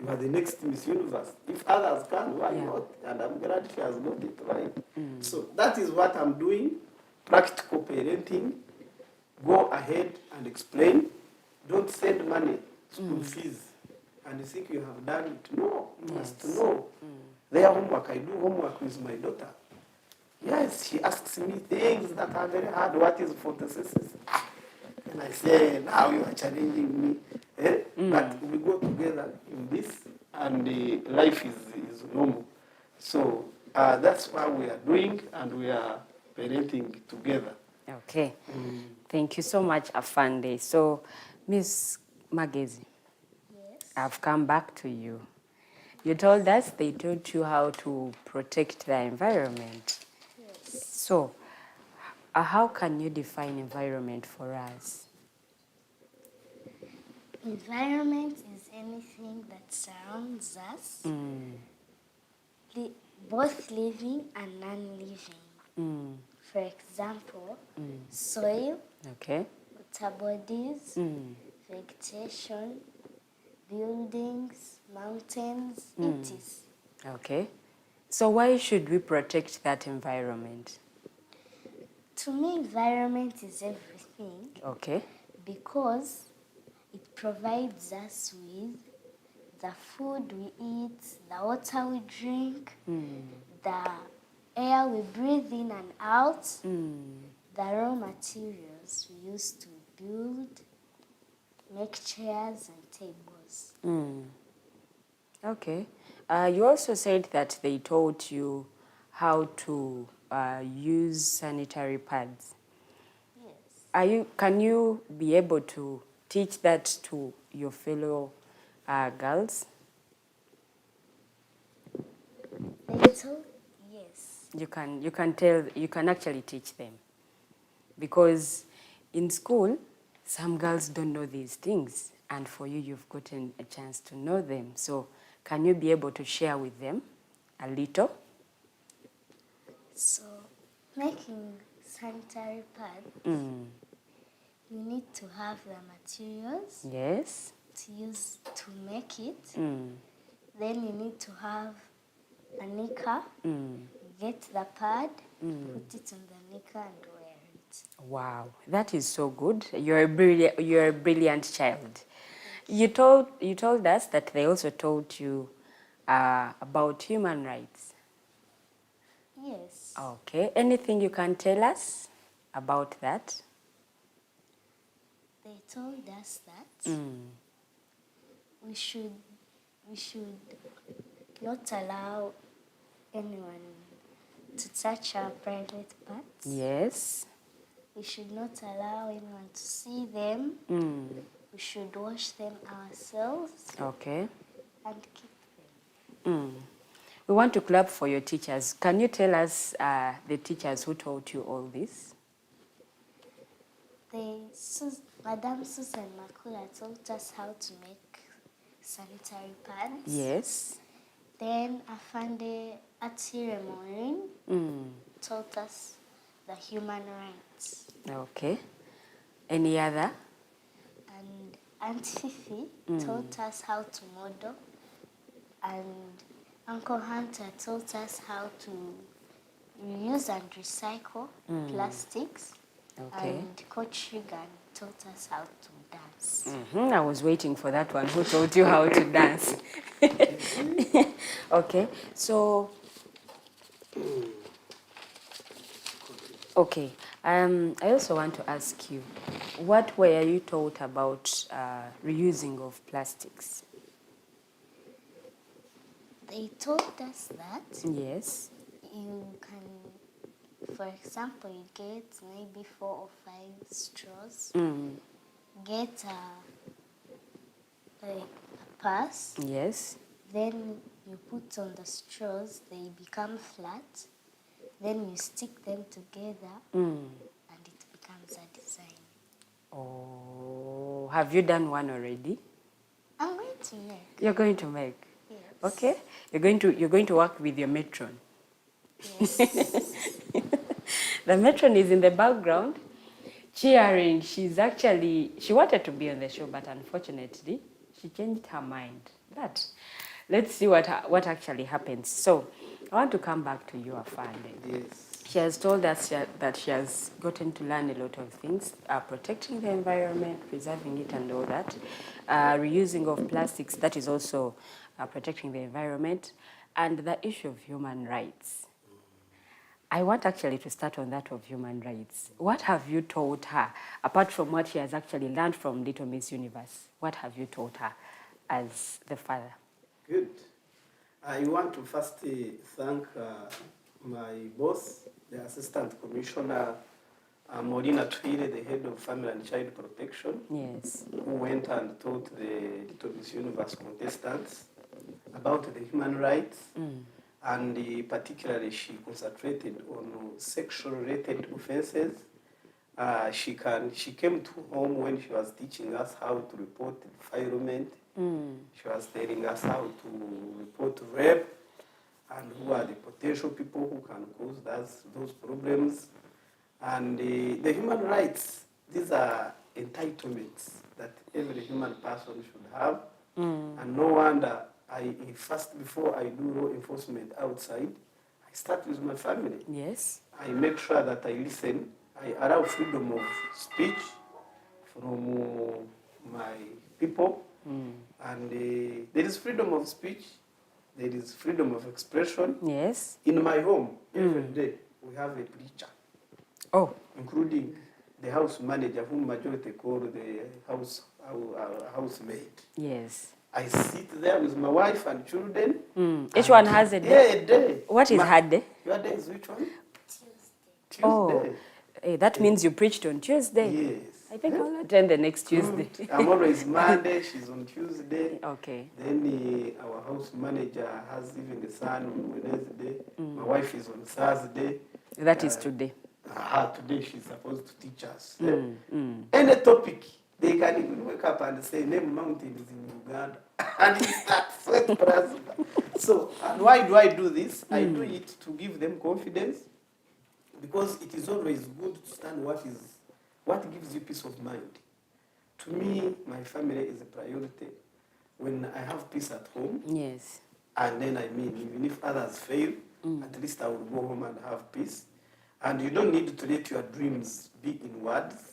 you are the next Miss Universe. If others can, why not? And I'm glad she has got it right. So that is what I'm doing. Practical parenting. Go ahead and explain. Don't send money, school fees, and you think you have done it. No, you must know. Their homework, I do homework with my daughter. Yes, she asks me things that are very hard. What is photosynthesis? And I say, now you are challenging me. But we go together in this, and life is normal. So that's what we are doing, and we are parenting together. Okay. Thank you so much, Afande. So, Miss Magezi, I've come back to you. You told us they taught you how to protect the environment. Yes. So, how can you define environment for us? Environment is anything that surrounds us. both living and non-living. For example, soil, Okay. water bodies, vegetation, buildings, mountains, etc. Okay. So why should we protect that environment? To me, environment is everything Okay. because it provides us with the food we eat, the water we drink, the air we breathe in and out, the raw materials we use to build, make chairs and tables. Okay. You also said that they taught you how to use sanitary pads. Yes. Can you be able to teach that to your fellow girls? They told, yes. You can actually teach them, because in school some girls don't know these things, and for you, you've gotten a chance to know them. So can you be able to share with them a little? So, making sanitary pads, you need to have the materials Yes. to use to make it. Then you need to have a knicker, get the pad, put it on the knicker and wear it. Wow, that is so good. You're a brilliant child. You told us that they also taught you about human rights. Yes. Okay, anything you can tell us about that? They told us that we should not allow anyone to touch our private parts. Yes. We should not allow anyone to see them. We should wash them ourselves Okay. and keep them. We want to clap for your teachers. Can you tell us the teachers who taught you all this? Madame Susan Makula taught us how to make sanitary pads. Yes. Then Afande Atire Maureen taught us the human rights. Okay. Any other? And Aunt Fifi taught us how to model. And Uncle Hunter taught us how to reuse and recycle plastics. Okay. And Coach Regan taught us how to dance. I was waiting for that one. Who taught you how to dance? Okay. So, okay. I also want to ask you, what were you taught about reusing of plastics? They taught us that Yes. you can, for example, you get maybe 4 or 5 straws, get a purse, Yes. then you put on the straws, they become flat, then you stick them together and it becomes a design. Oh, have you done one already? I'm going to make. You're going to make? Yes. Okay. You're going to work with your matron. Yes. The matron is in the background cheering. She wanted to be on the show, but unfortunately, she changed her mind. But let's see what actually happens. So, I want to come back to you, Afande. Yes. She has told us that she has gotten to learn a lot of things, protecting the environment, preserving it and all that, reusing of plastics, that is also protecting the environment, and the issue of human rights. I want actually to start on that of human rights. What have you taught her, apart from what she has actually learned from Little Miss Universe? What have you taught her as the father? Good. I want to first thank my boss, the Assistant Commissioner Morina Twile, the head of Family and Child Protection. Yes. Who went and taught the Little Miss Universe contestants about the human rights. And particularly she concentrated on sexual-related offenses. She came to home when she was teaching us how to report defilement. She was telling us how to report rape. and who are the potential people who can cause those problems. And the human rights, these are entitlements that every human person should have. And no wonder, before I do law enforcement outside, I start with my family. Yes. I make sure that I listen. I allow freedom of speech from my people. And there is freedom of speech. There is freedom of expression. Yes. In my home, every day, we have a preacher. Oh. Including the house manager, whom majority call the housemaid. Yes. I sit there with my wife and children. Each one has a day? Yeah, a day. What is her day? Your day is which one? Tuesday. Oh, that means you preached on Tuesday? Yes. I think I'll attend the next Tuesday. I'm always Monday, she's on Tuesday. Okay. Then our house manager has even the son on Wednesday. My wife is on Thursday. That is today. Today she's supposed to teach us. Any topic, they can even wake up and say, name mountains in Uganda. And it starts. So, and why do I do this? I do it to give them confidence, because it is always good to stand what gives you peace of mind. To me, my family is a priority. When I have peace at home, yes, and then even if others fail, at least I will go home and have peace. And you don't need to let your dreams be in words,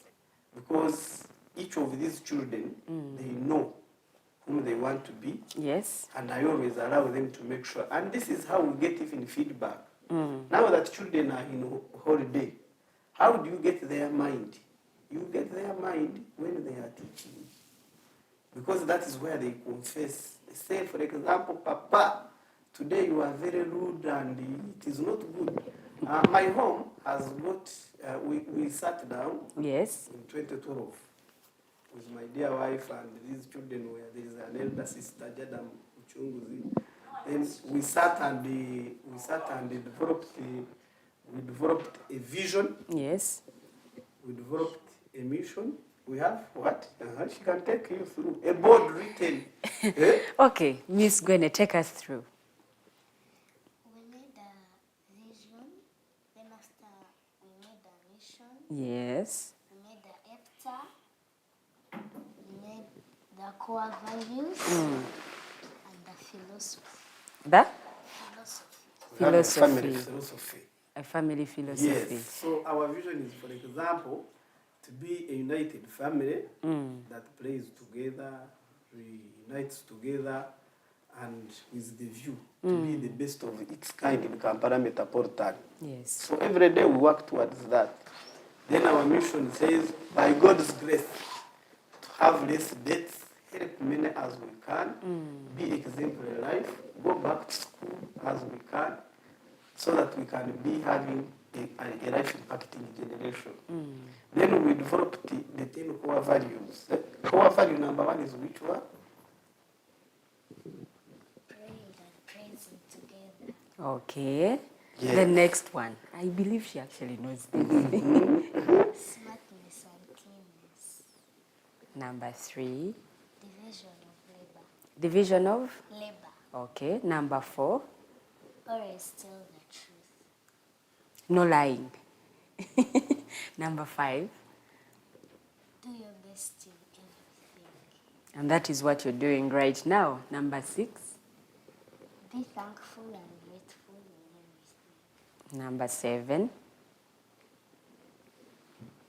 because each of these children, they know whom they want to be. Yes. And I always allow them to make sure. And this is how we get even feedback. Now that children are in holiday, how do you get their mind? You get their mind when they are teaching. Because that is where they confess. They say, for example, Papa, today you are very rude and it is not good. My home has got, we sat down yes, in 2012 with my dear wife and these children, where there is an elder sister, Jadam Uchunguzi. Then we sat and developed a vision. yes. We developed a mission. We have what? She can take you through a board written. Okay, Miss Gwene, take us through. We made a vision, then after we made a mission, Yes. we made the EPTA, we made the core values, and the philosophy. The? Philosophy. We have a Philosophy. family philosophy. A family philosophy. Yes. So our vision is, for example, to be a united family that plays together, reunites together, and with the view to be the best of its kind in Kampala Metropolitan. Yes. So every day we work towards that. Then our mission says, by God's grace, to have less debts, help many as we can, be exemplary life, go back to school as we can, so that we can be having a life impacting generation. Then we developed the 10 core values. Core value number 1 is which one? Praying and praising together. Okay. Yes. The next one. I believe she actually knows this. Smartness and keenness. Number 3. Division of labor. Division of? Labor. Okay. Number 4. Always tell the truth. No lying. Number 5. Do your best in everything. And that is what you're doing right now. Number 6. Be thankful and grateful in everything. Number 7.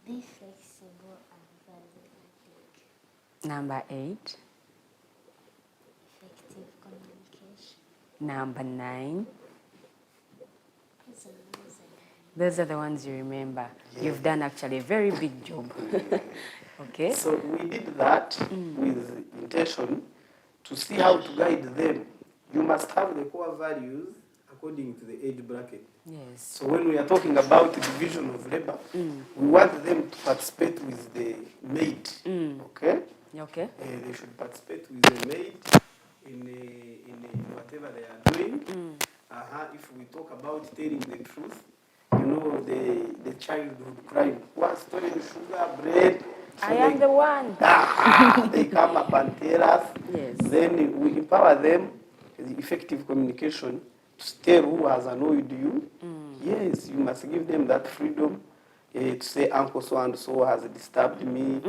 Be flexible and pragmatic. Number 8. Effective communication. Number 9. These are rules and Those are the ones you remember. You've done actually a very big job. Okay. So we did that with intention to see how to guide them. You must have the core values according to the age bracket. Yes. So when we are talking about the division of labor, we want them to participate with the maid. Okay? Okay. They should participate with the maid in whatever they are doing. If we talk about telling the truth, you know, the childhood crime. What's stolen sugar, bread? So I am the one. They come up and tell us. Yes. Then we empower them. The effective communication tell who has annoyed you. Yes, you must give them that freedom to say uncle so and so has disturbed me,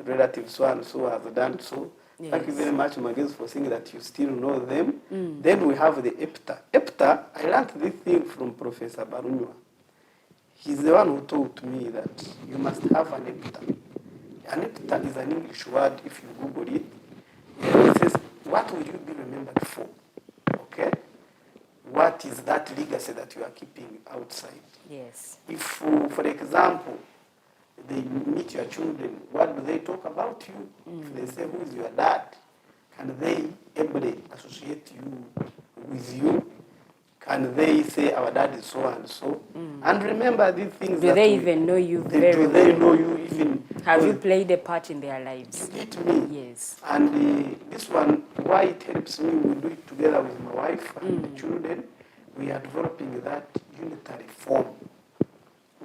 relative so and so has done so. Yes. Thank you very much, Magezi, for saying that you still know them. Then we have the EPTA. EPTA, I learned this thing from Professor Barunywa. He's the one who told me that you must have an EPTA. An EPTA is an English word, if you Google it. It says, what will you be remembered for? Okay? What is that legacy that you are keeping outside? Yes. If, for example, they meet your children, what do they talk about you? If they say, who is your dad? Can they ably associate you with you? Can they say, our dad is so and so? And remember these things. Do they even know you very well? Do they know you even? Have you played a part in their lives? You get me? Yes. And this one, why it helps me, we do it together with my wife and the children. We are developing that unitary form.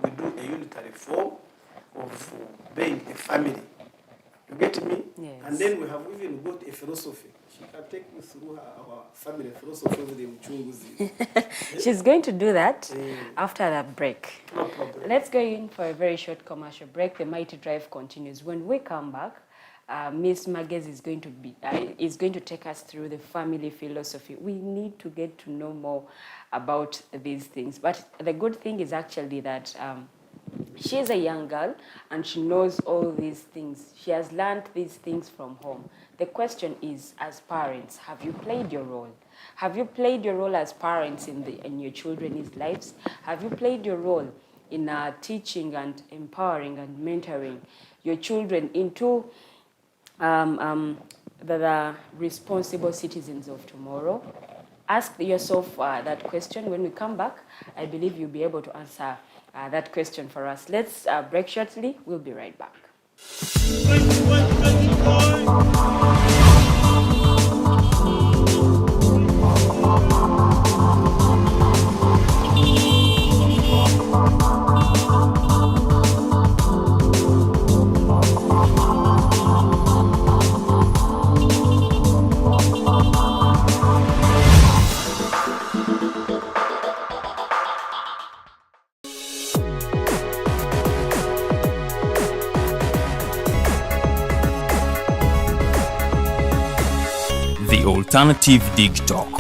We do a unitary form of being a family. You get me? Yes. And then we have even got a philosophy. She can take you through our family philosophy with the Mchunguzi. She's going to do that after that break. No problem. Let's go in for a very short commercial break. The Mighty Drive continues. When we come back, Miss Magezi is going to take us through the family philosophy. We need to get to know more about these things. But the good thing is actually that she's a young girl and she knows all these things. She has learned these things from home. The question is, as parents, have you played your role? Have you played your role as parents in your children's lives? Have you played your role in teaching and empowering and mentoring your children into the responsible citizens of tomorrow? Ask yourself that question. When we come back, I believe you'll be able to answer that question for us. Let's break shortly. We'll be right back. The Alternative Digitalk.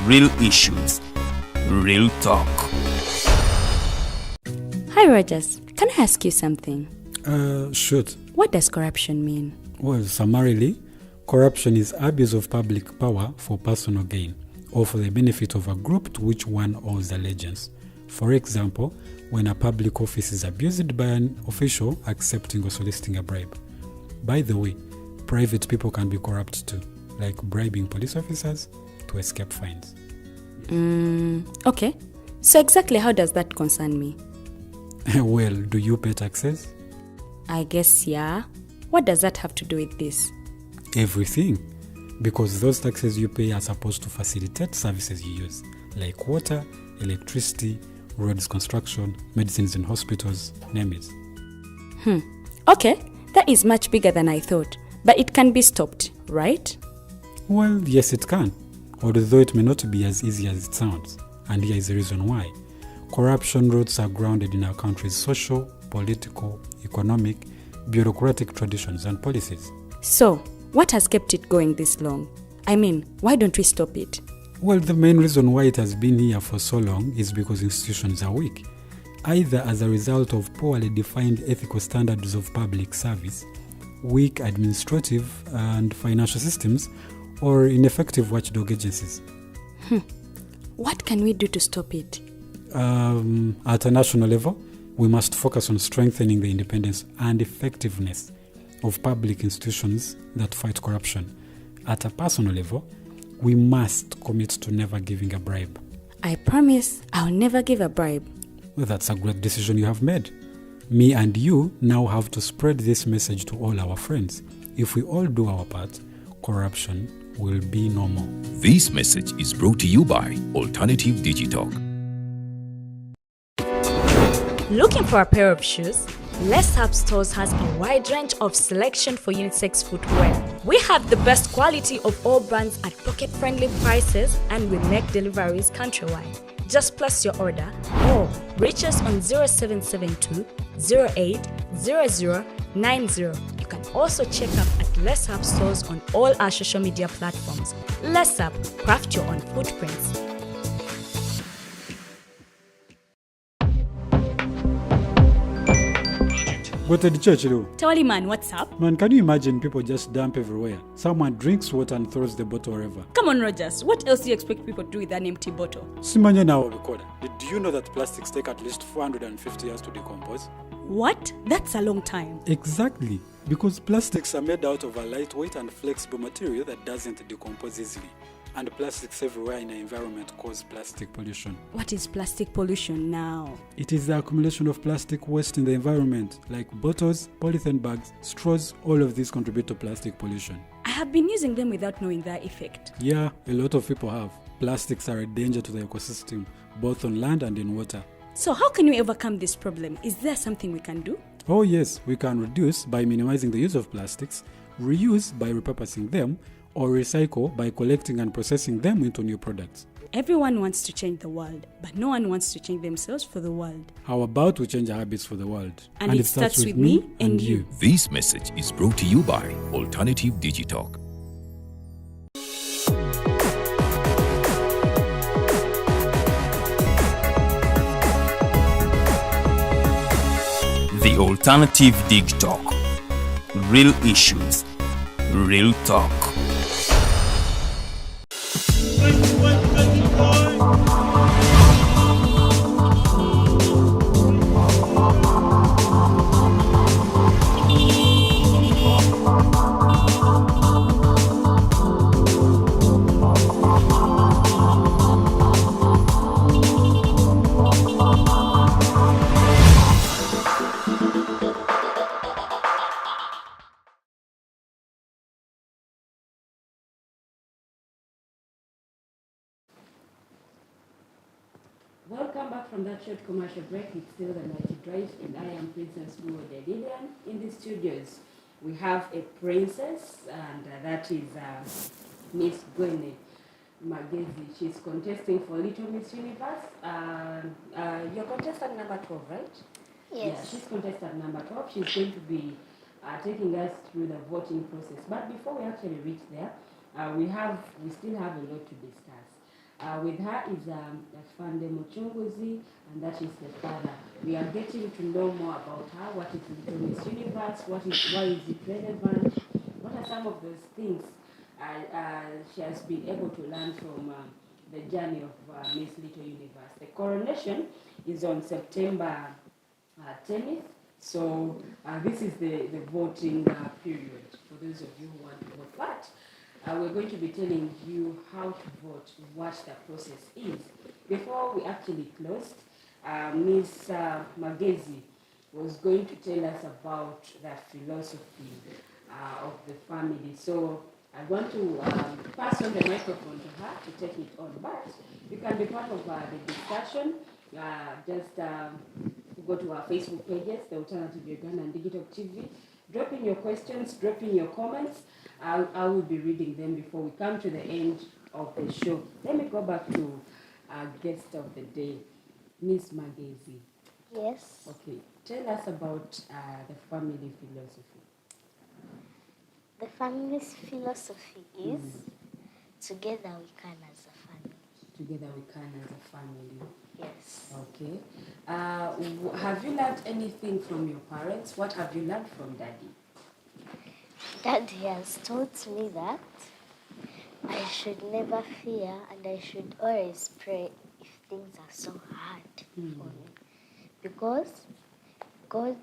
Real issues, real talk. Hi, Rogers. Can I ask you something? Shoot. What does corruption mean? Well, summarily, corruption is abuse of public power for personal gain or for the benefit of a group to which one owes allegiance. For example, when a public office is abused by an official accepting or soliciting a bribe. By the way, private people can be corrupt too, like bribing police officers to escape fines. Okay. So exactly how does that concern me? Well, do you pay taxes? I guess, yeah. What does that have to do with this? Everything. Because those taxes you pay are supposed to facilitate services you use, like water, electricity, roads construction, medicines in hospitals, name it. Okay, that is much bigger than I thought. But it can be stopped, right? Well, yes it can, although it may not be as easy as it sounds. And here is the reason why. Corruption roots are grounded in our country's social, political, economic, bureaucratic traditions and policies. So, what has kept it going this long? I mean, why don't we stop it? Well, the main reason why it has been here for so long is because institutions are weak, either as a result of poorly defined ethical standards of public service, weak administrative and financial systems, or ineffective watchdog agencies. What can we do to stop it? At a national level, we must focus on strengthening the independence and effectiveness of public institutions that fight corruption. At a personal level, we must commit to never giving a bribe. I promise I'll never give a bribe. Well, that's a great decision you have made. Me and you now have to spread this message to all our friends. If we all do our part, corruption will be no more. This message is brought to you by Alternative Digitalk. Looking for a pair of shoes? Les Hub Stores has a wide range of selection for unisex footwear. We have the best quality of all brands at pocket-friendly prices and we make deliveries countrywide. Just place your order or reach us on 0772 08 0090. You can also check up at Les Hub Stores on all our social media platforms. Les Hub, craft your own footprints. Go to the church, though. Tawali man, what's up? Man, can you imagine people just dump everywhere? Someone drinks water and throws the bottle wherever. Come on, Rogers. What else do you expect people to do with an empty bottle? Simanya now, recorder. Did you know that plastics take at least 450 years to decompose? What? That's a long time. Exactly. Because plastics are made out of a lightweight and flexible material that doesn't decompose easily. And plastics everywhere in the environment cause plastic pollution. What is plastic pollution now? It is the accumulation of plastic waste in the environment, like bottles, polythene bags, straws. All of these contribute to plastic pollution. I have been using them without knowing their effect. Yeah, a lot of people have. Plastics are a danger to the ecosystem, both on land and in water. So how can we overcome this problem? Is there something we can do? Oh yes, we can reduce by minimizing the use of plastics, reuse by repurposing them, or recycle by collecting and processing them into new products. Everyone wants to change the world, but no one wants to change themselves for the world. How about we change our habits for the world? And it starts with me and you. This message is brought to you by Alternative Digitalk. The Alternative Digitalk. Real issues, real talk. Welcome back from that short commercial break. It's still the Night Drive, and I am Princess Luwedde Lilian. In the studios, we have a princess, and that is Miss Gwene Magezi. She's contesting for Little Miss Universe. You're contestant number 12, right? Yes. Yeah, she's contestant number 12. She's going to be taking us through the voting process. But before we actually reach there, we still have a lot to discuss. With her is Fande Mochunguzi, and that is the father. We are getting to know more about her, what is Little Miss Universe, why is it relevant, what are some of those things she has been able to learn from the journey of Miss Little Universe. The coronation is on September 10th, so this is the voting period for those of you who want to vote. But we're going to be telling you how to vote, what the process is. Before we actually closed, Ms. Magezi was going to tell us about the philosophy of the family. So I want to pass on the microphone to her to take it on. But you can be part of the discussion. Just go to our Facebook pages, The Alternative Uganda and Digitalk TV. Drop in your questions, drop in your comments. I will be reading them before we come to the end of the show. Let me go back to our guest of the day, Miss Magezi. Yes. Okay, tell us about the family philosophy. The family's philosophy is together we can as a family. Together we can as a family. Yes. Okay. Have you learned anything from your parents? What have you learned from Daddy? Daddy has taught me that I should never fear and I should always pray if things are so hard for me. Because God,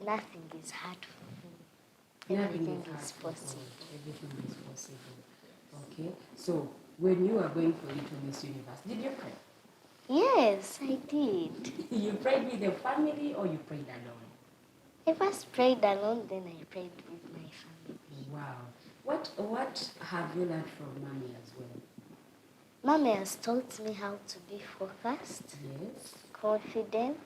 nothing is hard for him. Everything is possible. Everything is possible. Okay. So, when you are going for Little Miss Universe, did you pray? Yes, I did. You prayed with your family or you prayed alone? I first prayed alone, then I prayed with my family. Wow. What have you learned from Mommy as well? Mommy has taught me how to be focused, Yes. confident,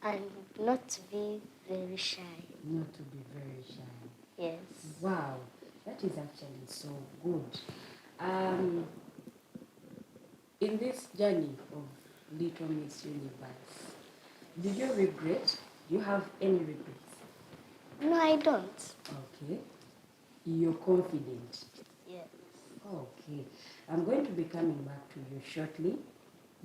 And not to be very shy. Not to be very shy. Yes. Wow, that is actually so good. In this journey of Little Miss Universe, do you regret? Do you have any regrets? No, I don't. Okay. You're confident? Yes. Okay. I'm going to be coming back to you shortly.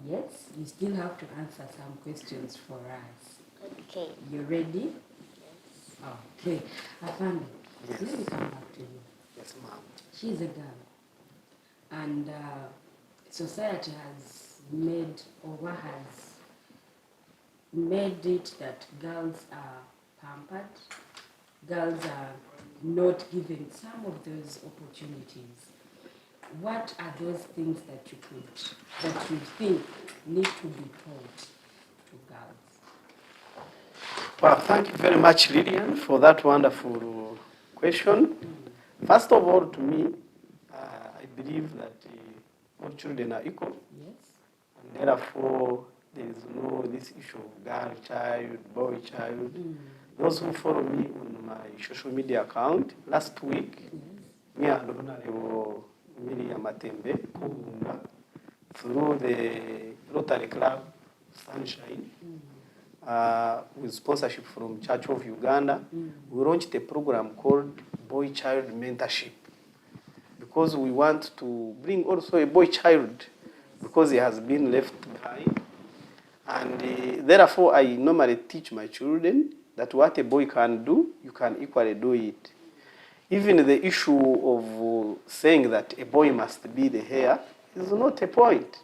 Yes, you still have to answer some questions for us. Okay. You ready? Yes. Okay. Afande, Yes. let me come back to you. Yes, ma'am. She's a girl. And society has made, or has made it that girls are pampered. Girls are not given some of those opportunities. What are those things that you think need to be taught to girls? Well, thank you very much, Lilian, for that wonderful question. First of all, to me, I believe that all children are equal. Yes. And therefore, there is no this issue of girl child, boy child. Those who follow me on my social media account, last week, me and Honorable Miriam Matembe, through the Rotary Club Sunshine, with sponsorship from Church of Uganda, we launched a program called Boy Child Mentorship, because we want to bring also a boy child, because he has been left behind. And therefore, I normally teach my children that what a boy can do, you can equally do it. Even the issue of saying that a boy must be the heir is not a point.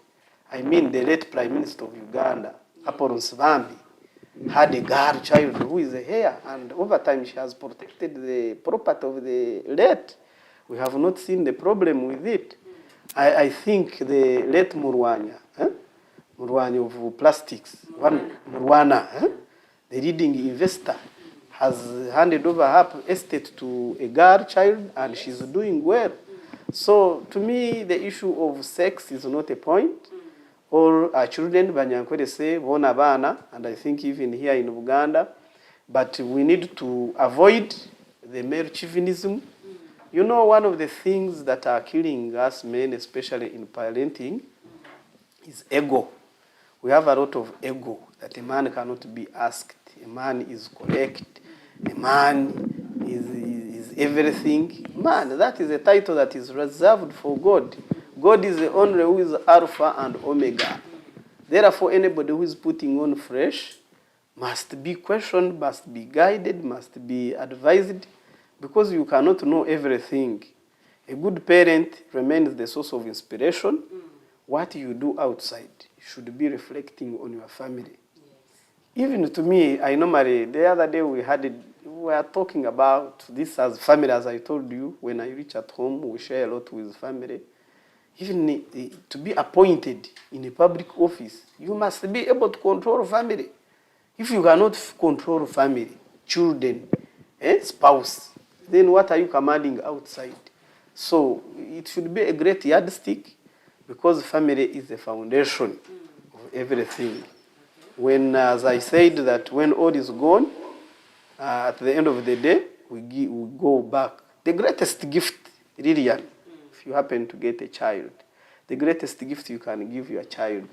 I mean, the late Prime Minister of Uganda, Apollo Nsibambi, had a girl child who is a heir, and over time she has protected the property of the late. We have not seen the problem with it. I think the late Murwanya of plastics, Murwana, the leading investor, has handed over her estate to a girl child, and she's doing well. So to me, the issue of sex is not a point. All our children, Banyankwere say, bona bana, and I think even here in Uganda, but we need to avoid the male chauvinism. You know, one of the things that are killing us men, especially in parenting, is ego. We have a lot of ego, that a man cannot be asked. A man is correct. A man is everything. Man, that is a title that is reserved for God. God is the only who is Alpha and Omega. Therefore, anybody who is putting on flesh must be questioned, must be guided, must be advised, because you cannot know everything. A good parent remains the source of inspiration. What you do outside should be reflecting on your family. Even to me, I normally, the other day we were talking about this as family, as I told you. When I reach at home, we share a lot with family. Even to be appointed in a public office, you must be able to control family. If you cannot control family, children, spouse, then what are you commanding outside? So it should be a great yardstick, because family is the foundation of everything. When, as I said, that when all is gone, at the end of the day, we go back. The greatest gift, Lilian, if you happen to get a child, the greatest gift you can give your child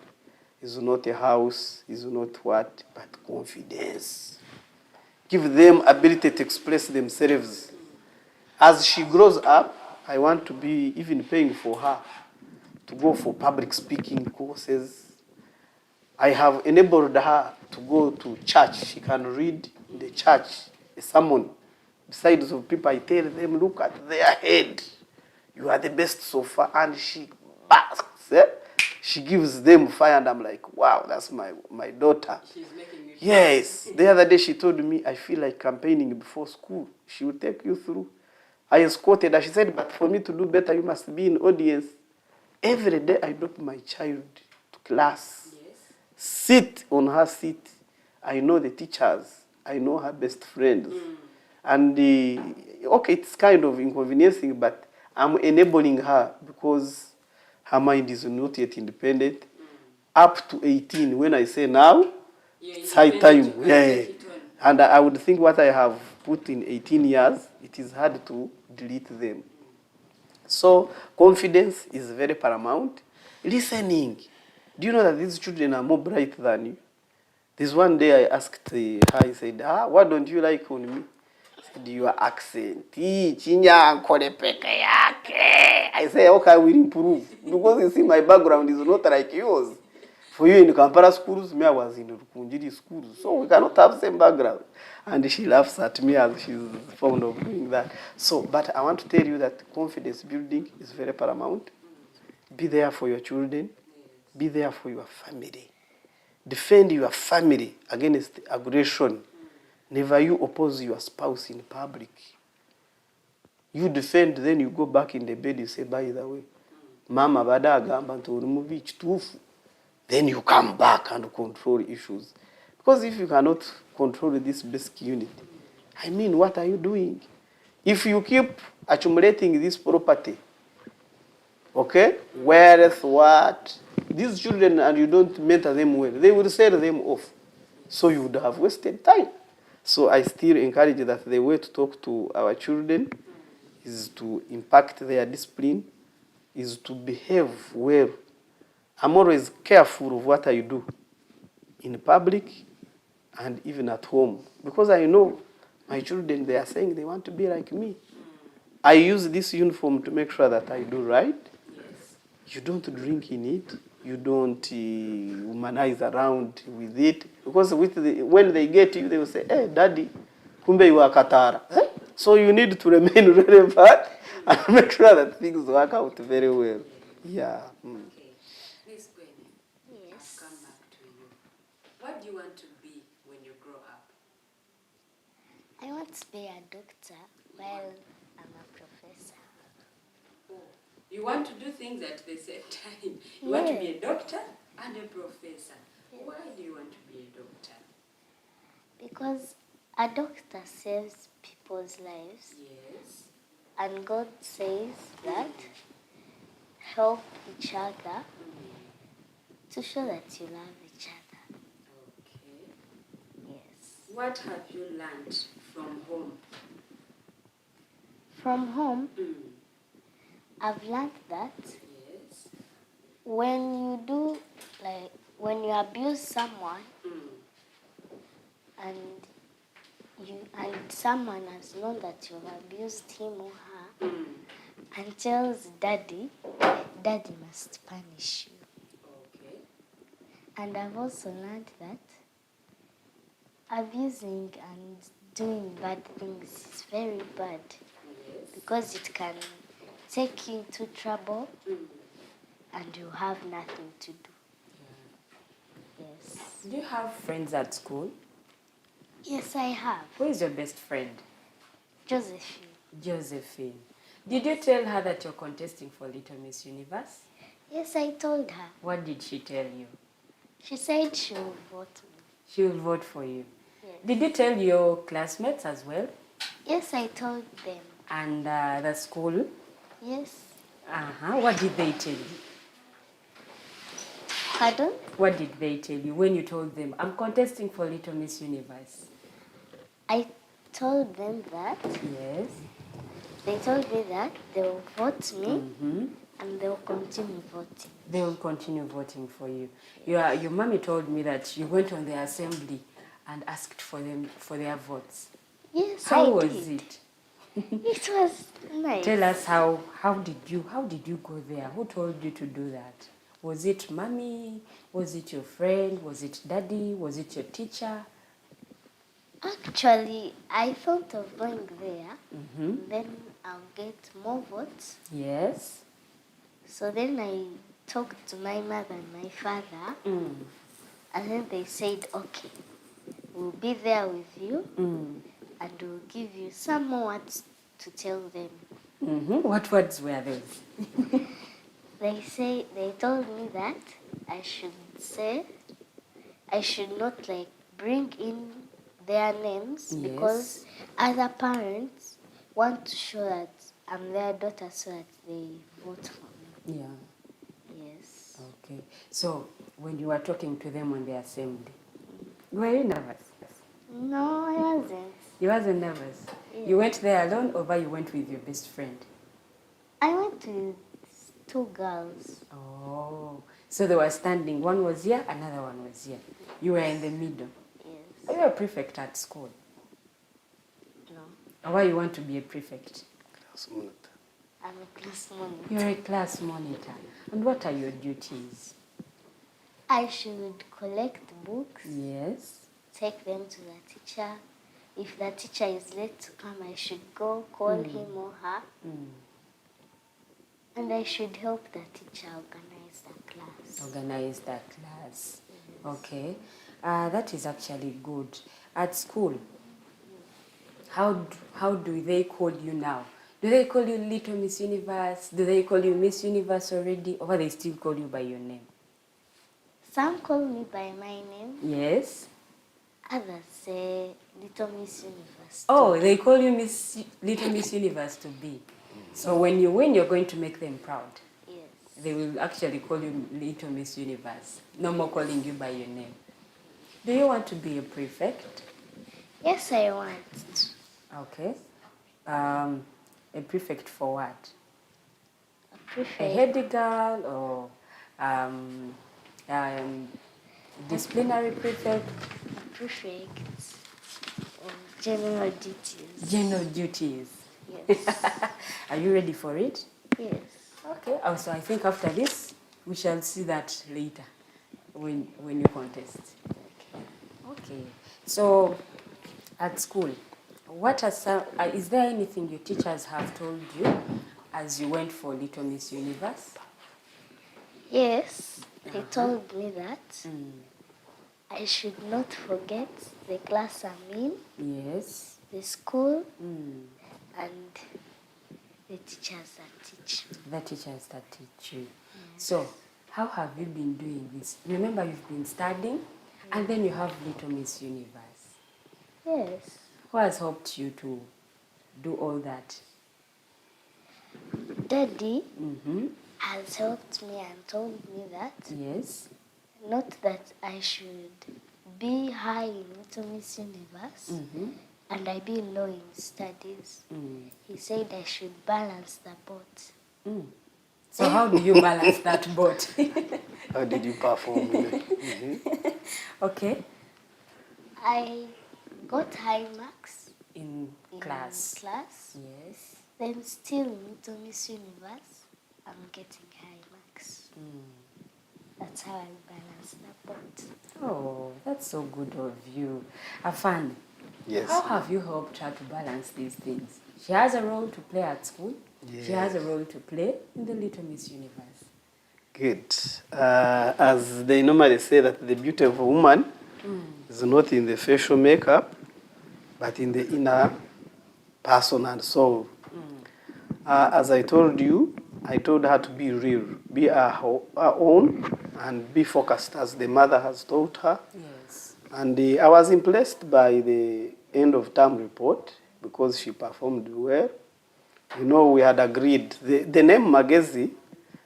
is not a house, is not what, but confidence. Give them ability to express themselves. As she grows up, I want to be even paying for her to go for public speaking courses. I have enabled her to go to church. She can read in the church a sermon. Besides of people, I tell them, look at their head. You are the best so far. And she basks. She gives them fire, and I'm like, wow, that's my daughter. She's making me yes. The other day she told me, I feel like campaigning before school. She will take you through. I escorted her. She said, but for me to do better, you must be in audience. Every day I drop my child to class. Yes. Sit on her seat. I know the teachers. I know her best friends. And okay, it's kind of inconveniencing, but I'm enabling her, because her mind is not yet independent. Up to 18, when I say now, It's high time. Yeah. And I would think what I have put in 18 years, it is hard to delete them. So confidence is very paramount. Listening. Do you know that these children are more bright than you? This one day I asked her, I said, what don't you like on me? I said, your accent. I say, okay, I will improve. Because you see, my background is not like yours. For you in Kampala schools, me, I was in Rukunjiri schools. So we cannot have the same background. And she laughs at me as she's fond of doing that. So, but I want to tell you that confidence building is very paramount. Be there for your children. Be there for your family. Defend your family against aggression. Never you oppose your spouse in public. You defend, then you go back in the bed, you say, by the way, Mama bada agamba nti oli mubi kituufu. Then you come back and control issues. Because if you cannot control this basic unit, I mean, what are you doing? If you keep accumulating this property, okay, wealth, what, these children, and you don't mentor them well, they will sell them off. So you would have wasted time. So I still encourage that the way to talk to our children is to impact their discipline, is to behave well. I'm always careful of what I do in public and even at home. Because I know my children, they are saying they want to be like me. I use this uniform to make sure that I do right. Yes. You don't drink in it. You don't humanize around with it. Because when they get you, they will say, hey, Daddy, kumbe you are Katara. Eh? So you need to remain relevant and make sure that things work out very well. Yeah. Miss Gwene, yes. I'll come back to you. What do you want to be when you grow up? I want to be a doctor while I'm a professor. Oh, you want to do things at the same time. You want to be a doctor and a professor. Yes. Why do you want to be a doctor? Because a doctor saves people's lives. Yes. And God says that help each other to show that you love each other. Okay. Yes. What have you learned from home? From home, I've learned that when you do, like, when you abuse someone and someone has known that you've abused him or her and tells Daddy, Daddy must punish you. Okay. And I've also learned that abusing and doing bad things is very bad because it can take you into trouble and you have nothing to do. Yes. Do you have friends at school? Yes, I have. Who is your best friend? Josephine. Josephine. Did you tell her that you're contesting for Little Miss Universe? Yes, I told her. What did she tell you? She said she will vote me. She will vote for you? Yes. Did you tell your classmates as well? Yes, I told them. And the school? Yes. What did they tell you? Pardon? What did they tell you when you told them, I'm contesting for Little Miss Universe? I told them that. Yes. They told me that they will vote me and they will continue voting. They will continue voting for you. Your mommy told me that you went on the assembly and asked for them for their votes. Yes, How I was did. it? It was nice. Tell us how did you go there? Who told you to do that? Was it mommy? Was it your friend? Was it daddy? Was it your teacher? Actually, I thought of going there. Then I'll get more votes. Yes. So then I talked to my mother and my father. And then they said, okay, we'll be there with you. And we'll give you some more words to tell them. What words were those? They told me that I should not like bring in their names because other parents want to show that I'm their daughter so that they vote for me. Yeah. Yes. Okay. So when you were talking to them on the assembly, Were you nervous? No, I wasn't. You wasn't nervous? Yeah. You went there alone or you went with your best friend? I went with 2 girls. Oh, so they were standing. One was here, another one was here. You were in the middle. Yes. Are you a prefect at school? No, Or why you want to be a prefect? I'm a class monitor. You're a class monitor. And what are your duties? I should collect books, Yes. take them to the teacher. If the teacher is late to come, I should go call him or her. And I should help the teacher organize the class. Organize the class. Yes. Okay. That is actually good. At school, how do they call you now? Do they call you Little Miss Universe? Do they call you Miss Universe already? Or they still call you by your name? Some call me by my name. Yes. Others say Little Miss Universe. Oh, they call you Little Miss Universe to be. So when you win, you're going to make them proud. Yes. They will actually call you Little Miss Universe. No more calling you by your name. Do you want to be a prefect? Yes, I want. Okay. A prefect for what? A prefect. A head girl or disciplinary prefect? A prefect of general duties. General duties. Yes. Are you ready for it? Yes. Okay. Also, I think after this, we shall see that later when you contest. Okay. So, at school, what are some, is there anything your teachers have told you as you went for Little Miss Universe? Yes, they told me that I should not forget the class I'm in, Yes. the school, and the teachers that teach me. The teachers that teach you. Yes. So, how have you been doing this? Remember, you've been studying, and then you have Little Miss Universe. Yes. Who has helped you to do all that? Daddy has helped me and told me that. Yes. Not that I should be high in Little Miss Universe and I be low in studies. He said I should balance the boat. So how do you balance that boat? How did you perform? Okay. I got high marks In class. Yes. Then still in Little Miss Universe, I'm getting high marks. That's how I balance the boat. Oh, that's so good of you. Afan, Yes. how have you helped her to balance these things? She has a role to play at school. Yes. She has a role to play in the Little Miss Universe. Good. As they normally say that the beauty of a woman is not in the facial makeup, but in the inner person and soul. As I told you, I told her to be real, be her own, and be focused as the mother has taught her. Yes. And I was impressed by the end of term report because she performed well. You know, we had agreed. The name Magezi,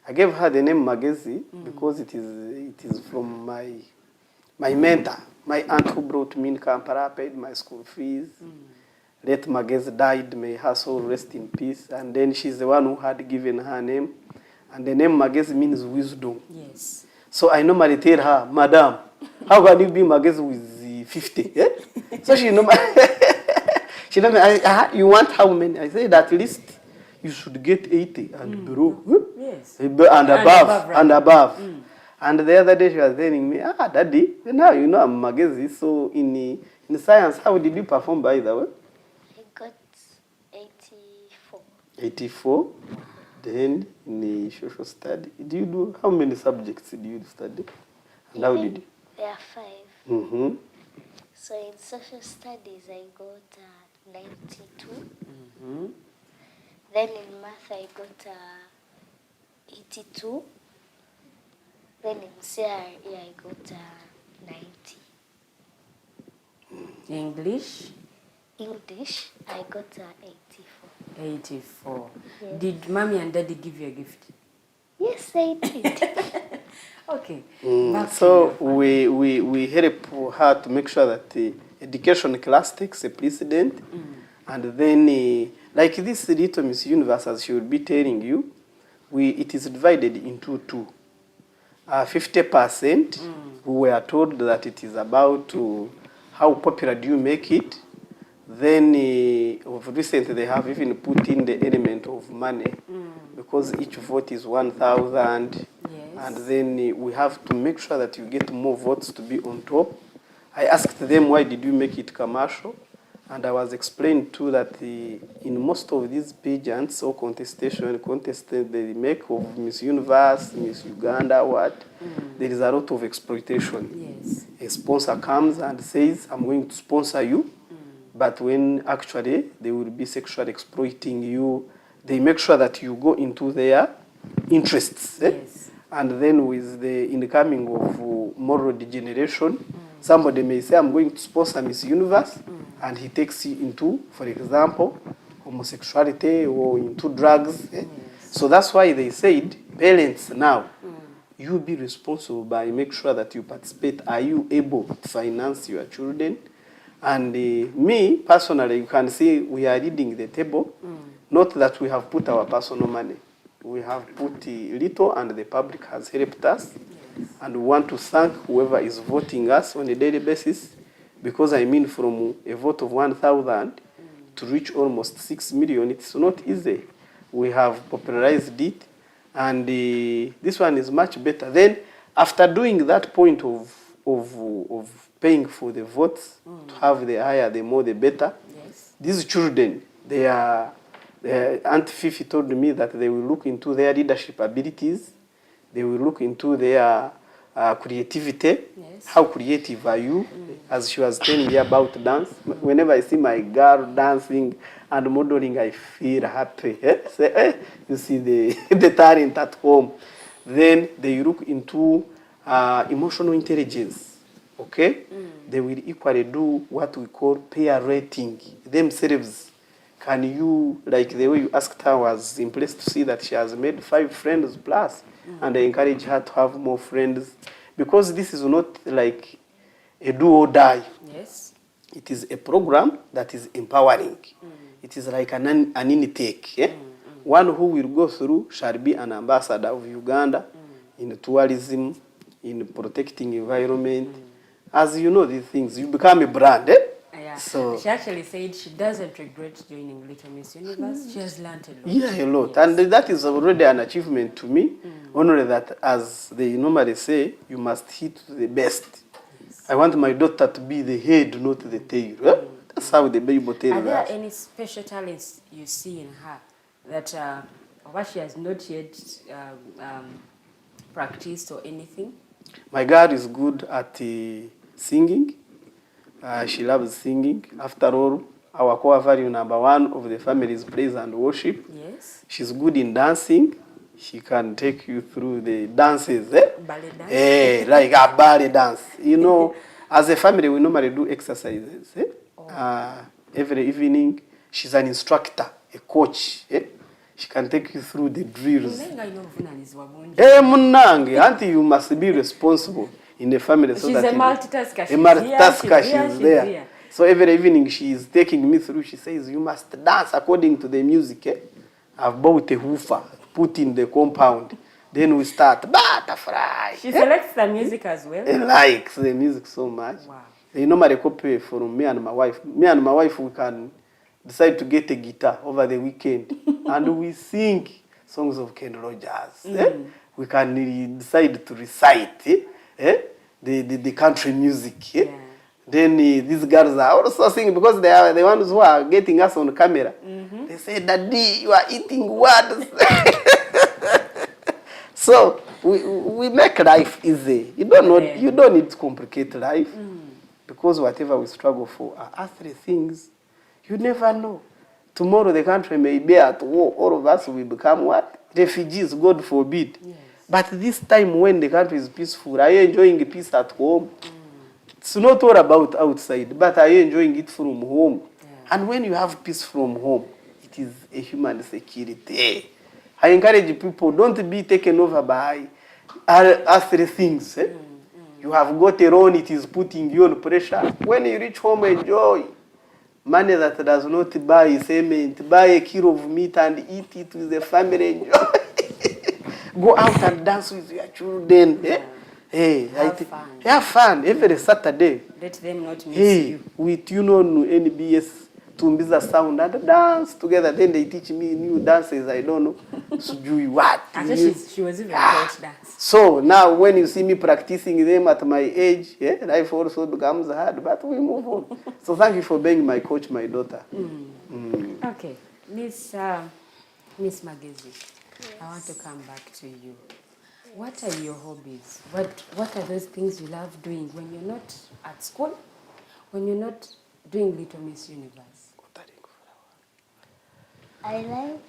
I gave her the name Magezi because it is from my mentor, my aunt who brought me in Kampala, paid my school fees. Late Magezi died, may her soul rest in peace. And then she's the one who had given her name. And the name Magezi means wisdom. Yes. So I normally tell her, Madam, how can you be Magezi with 50? Yeah? So she normally, you want how many? I said, at least you should get 80 and below. Yes. And above. And above. And the other day she was telling me, Daddy, now you know I'm Magezi. So in science, how did you perform by the way? I got 84. 84. Then in the social study, do you do, how many subjects do you study? And how did you? There are 5. Mm-hmm. So in social studies, I got 92. Then in math, I got 82. Then in CRE, I got 90. English? English, I got 84. 84. Yes. Did mommy and daddy give you a gift? Yes, I did. Okay. So we help her to make sure that the education class takes a precedent. And then, like this Little Miss Universe, as she will be telling you, it is divided into two. 50%, we were told that it is about how popular do you make it. Then, of recent, they have even put in the element of money, because each vote is 1,000. And then we have to make sure that you get more votes to be on top. I asked them, why did you make it commercial? And I was explained too that in most of these pageants or contestant they make of Miss Universe, Miss Uganda, there is a lot of exploitation. Yes. A sponsor comes and says, I'm going to sponsor you, but when actually they will be sexually exploiting you, they make sure that you go into their interests. Yes. And then with the incoming of moral degeneration, somebody may say, I'm going to sponsor Miss Universe, and he takes you into, for example, homosexuality or into drugs. So that's why they said, parents now, you be responsible by make sure that you participate. Are you able to finance your children? And me, personally, you can see we are reading the table, not that we have put our personal money. We have put little, and the public has helped us. And we want to thank whoever is voting us on a daily basis, because I mean from a vote of 1,000 to reach almost 6 million, it's not easy. We have popularized it, and this one is much better. Then after doing that point of paying for the votes, to have the higher, the more, the better, these children, Aunt Fifi told me that they will look into their leadership abilities, they will look into their creativity. How creative are you? As she was telling me about dance, whenever I see my girl dancing and modeling, I feel happy. Say, you see the talent at home. Then they look into emotional intelligence. Okay? They will equally do what we call peer rating themselves. Can you, like the way you asked her, was impressed to see that she has made 5 friends plus, and I encourage her to have more friends, because this is not like a do or die. Yes. It is a program that is empowering. It is like an intake. One who will go through shall be an ambassador of Uganda in tourism, in protecting environment. As you know these things, you become a brand. Yeah. So she actually said she doesn't regret joining Little Miss Universe. She has learned a lot. Yeah, a lot. Yes. And that is already an achievement to me. Only that, as they normally say, you must hit the best. Yes. I want my daughter to be the head, not the tail. That's how the Bible tells us. Are there any special talents you see in her that what she has not yet practiced or anything? My girl is good at singing. She loves singing. After all, our core value number 1 of the family is praise and worship. Yes. She's good in dancing. She can take you through the dances. Ballet dance? Like a ballet dance. You know, as a family, we normally do exercises. Every evening, she's an instructor, a coach. She can take you through the drills. Auntie, you must be responsible in the family. So she's that a multitasker. A multitasker, she's there. So every evening she is taking me through. She says, you must dance according to the music. I've bought a woofer, put in the compound. Then we start butterfly. She selects the music as well. She likes the music so much. Wow. They normally copy from me and my wife. Me and my wife, we can decide to get a guitar over the weekend and we sing songs of Ken Rogers. We can decide to recite the country music. Then these girls are also singing because they are the ones who are getting us on camera. They say, Daddy, you are eating words. So we make life easy. You don't need to complicate life because whatever we struggle for are earthly things. You never know. Tomorrow the country may be at war. All of us will become what? Refugees, God forbid. Yes. But this time when the country is peaceful, are you enjoying peace at home? It's not all about outside, but are you enjoying it from home? Yeah. And when you have peace from home, it is a human security. I encourage people, don't be taken over by are three things. You have got a loan, it is putting you on pressure. When you reach home, enjoy. Money that does not buy cement, buy a kilo of meat and eat it with the family. Enjoy. Go out and dance with your children. Hey, have fun every Saturday. Let them not miss you. We tune on NBS Tumbiza sound and dance together. Then they teach me new dances. I don't know. Sujui what? Actually, she was even taught dance. So now when you see me practicing them at my age, life also becomes hard, but we move on. So thank you for being my coach, my daughter. Okay, Miss Magezi, I want to come back to you. What are your hobbies? What are those things you love doing when you're not at school, when you're not doing Little Miss Universe? I like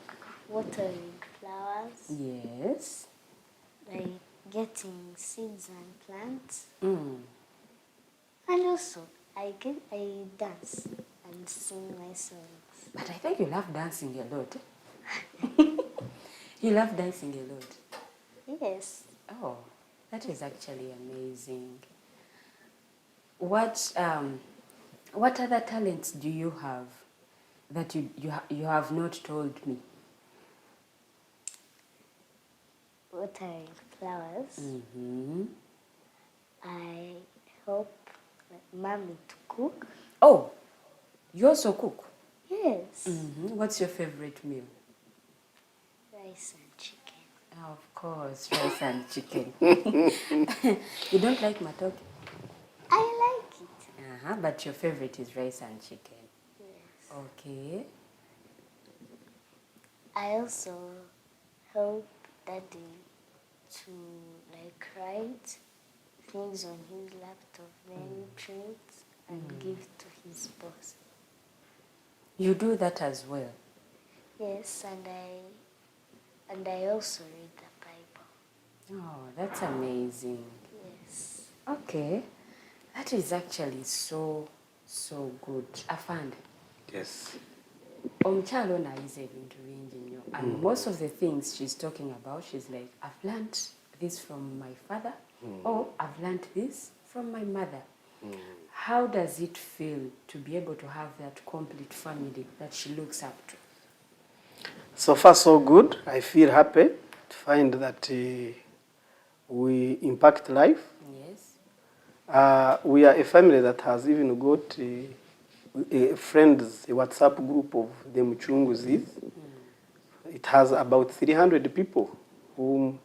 watering flowers. Yes. Like getting seeds and plants. And also, I dance and sing my songs. But I think you love dancing a lot. You love dancing a lot. Yes. Oh, that is actually amazing. What other talents do you have that you have not told me? Watering flowers. I help mommy to cook. Oh, you also cook? Yes. What's your favorite meal? Rice and chicken. Of course, rice and chicken. You don't like matoke? I like it. But your favorite is rice and chicken. Yes. Okay. I also help Daddy to write things on his laptop, then print and give to his boss. You do that as well? Yes, and I also read the Bible. Oh, that's amazing. Yes. Okay. That is actually so good. Afande. Yes. Omchalo na ize bintu bingi nnyo. And most of the things she's talking about, she's like, I've learned this from my father, or I've learned this from my mother. How does it feel to be able to have that complete family that she looks up to? So far, so good. I feel happy to find that we impact life. Yes. We are a family that has even got friends, a WhatsApp group of the Mchunguzis. It has about 300 people whom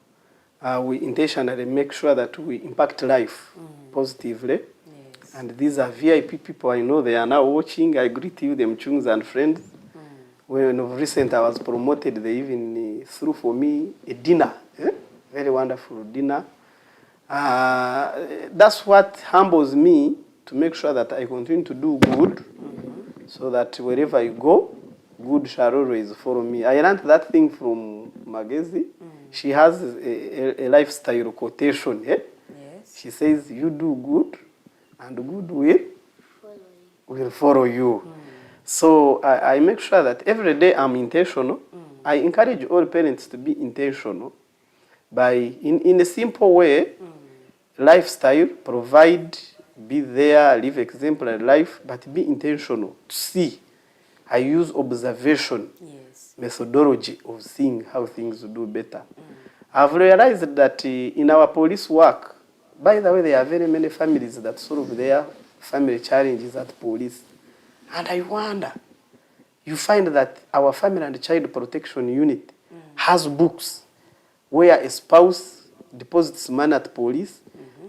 we intentionally make sure that we impact life positively. Yes. And these are VIP people. I know they are now watching. I greet you, the Mchungs and friends. When of recent I was promoted, they even threw for me a dinner, very wonderful dinner. That's what humbles me, to make sure that I continue to do good, so that wherever I go, good shall always follow me. I learned that thing from Magezi. She has a lifestyle quotation. Yes. She says, you do good, and good will follow you. So I make sure that every day I'm intentional. I encourage all parents to be intentional by, in a simple way, lifestyle, provide, be there, live exemplary life, but be intentional to see. I use observation, methodology of seeing how things do better. I've realized that in our police work, by the way, there are very many families that solve their family challenges at police. And I wonder, you find that our family and child protection unit has books where a spouse deposits money at police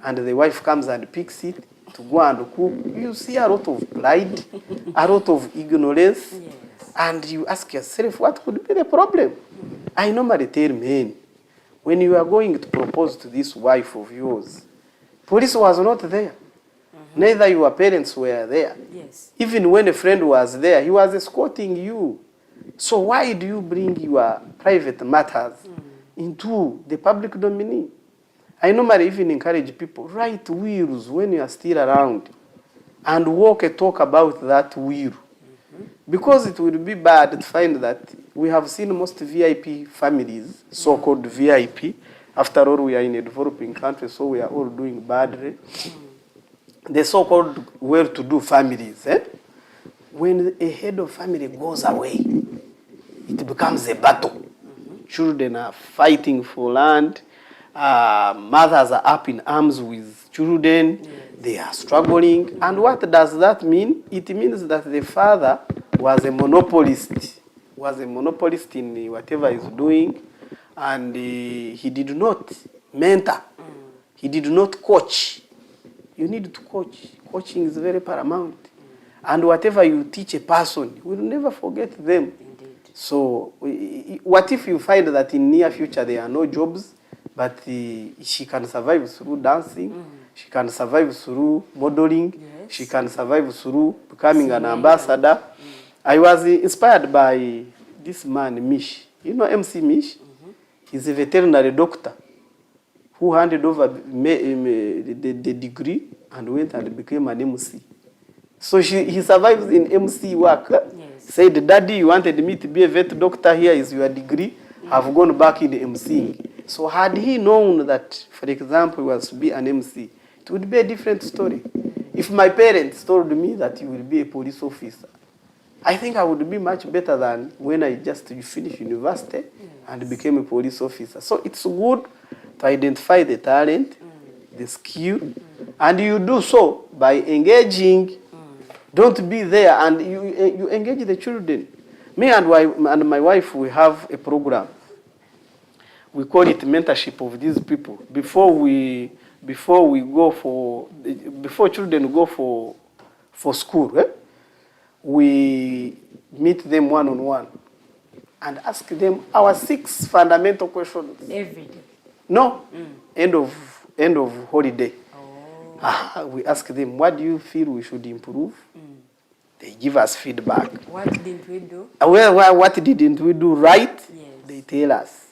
and the wife comes and picks it to go and cook. You see a lot of pride, a lot of ignorance, and you ask yourself, what could be the problem? I normally tell men, when you are going to propose to this wife of yours, police was not there. Neither your parents were there. Yes. Even when a friend was there, he was escorting you. So why do you bring your private matters into the public domain? I normally even encourage people, write wills when you are still around and walk a talk about that will. Because it would be bad to find that we have seen most VIP families, so-called VIP, After all, we are in a developing country, so we are all doing badly. The so-called well-to-do families, when a head of family goes away, it becomes a battle. Children are fighting for land. Mothers are up in arms with children. They are struggling. And what does that mean? It means that the father was a monopolist in whatever he's doing, and he did not mentor. He did not coach. You need to coach. Coaching is very paramount. And whatever you teach a person, you will never forget them. Indeed. So what if you find that in near future there are no jobs, but she can survive through dancing, she can survive through modeling, she can survive through becoming an ambassador. I was inspired by this man, Mish. You know MC Mish? He's a veterinary doctor who handed over the degree and went and became an MC. So he survives in MC work. Said, Daddy, you wanted me to be a vet doctor, here is your degree. I've gone back in the MCing. So had he known that, for example, he was to be an MC, it would be a different story. If my parents told me that you will be a police officer, I think I would be much better than when I just finished university and became a police officer. So it's good to identify the talent, the skill, and you do so by engaging. Don't be there, and you engage the children. Me and my wife, we have a program. We call it mentorship of these people. Before children go for school, we meet them one-on-one and ask them our 6 fundamental questions. Every day? No, end of holiday. We ask them, what do you feel we should improve? They give us feedback. What didn't we do? What didn't we do right? Yes. They tell us.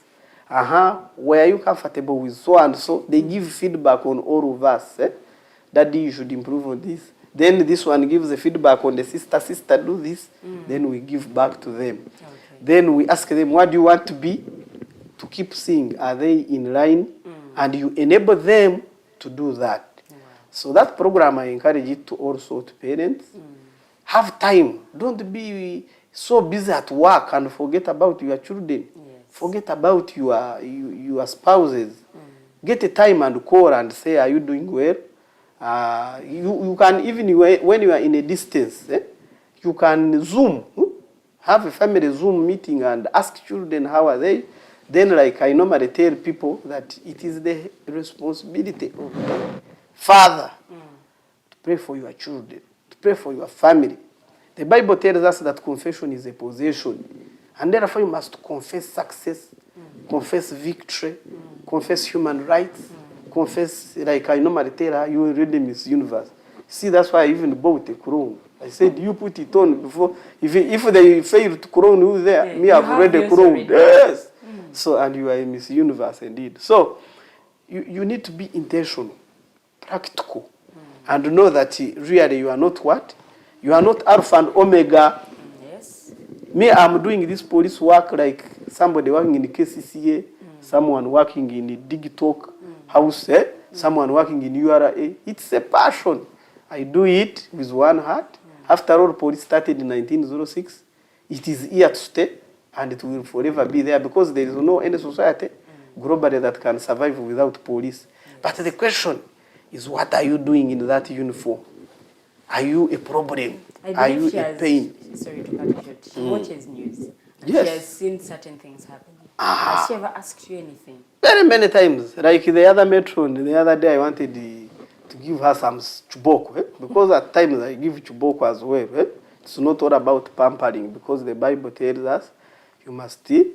Were you comfortable with so and so? They give feedback on all of us. Daddy, you should improve on this. Then this one gives the feedback on the sister, do this. Then we give back to them. Okay. Then we ask them, what do you want to be? To keep seeing, are they in line? And you enable them to do that. Wow. So that program, I encourage it to also to parents. Have time. Don't be so busy at work and forget about your children. Yes. Forget about your spouses. Get a time and call and say, are you doing well? You can, even when you are in a distance, you can Zoom. Have a family Zoom meeting and ask children how are they. Then, like I normally tell people, that it is the responsibility of the father to pray for your children, to pray for your family. The Bible tells us that confession is a possession. And therefore you must confess success, confess victory, confess human rights, confess, like I normally tell her, you already Miss Universe. See, that's why I even bought a crown. I said, you put it on before. If they fail to crown you there, me, I've already crowned. Yes. So, and you are a Miss Universe indeed. So, you need to be intentional, practical, and know that really you are not what? You are not Alpha and Omega. Yes. Me, I'm doing this police work like somebody working in the KCCA, someone working in the Digitalk house, someone working in URA. It's a passion. I do it with one heart. After all, police started in 1906. It is here to stay, and it will forever be there because there is no any society globally that can survive without police. Yes. But the question is, what are you doing in that uniform? Are you a problem? Are you a pain? Sorry to cut you short. She watches news. Yes. She has seen certain things happening. Has she ever asked you anything? Very many times. Like the other matron, the other day I wanted to give her some chuboko. Because at times I give chuboko as well. It's not all about pampering because the Bible tells us you must give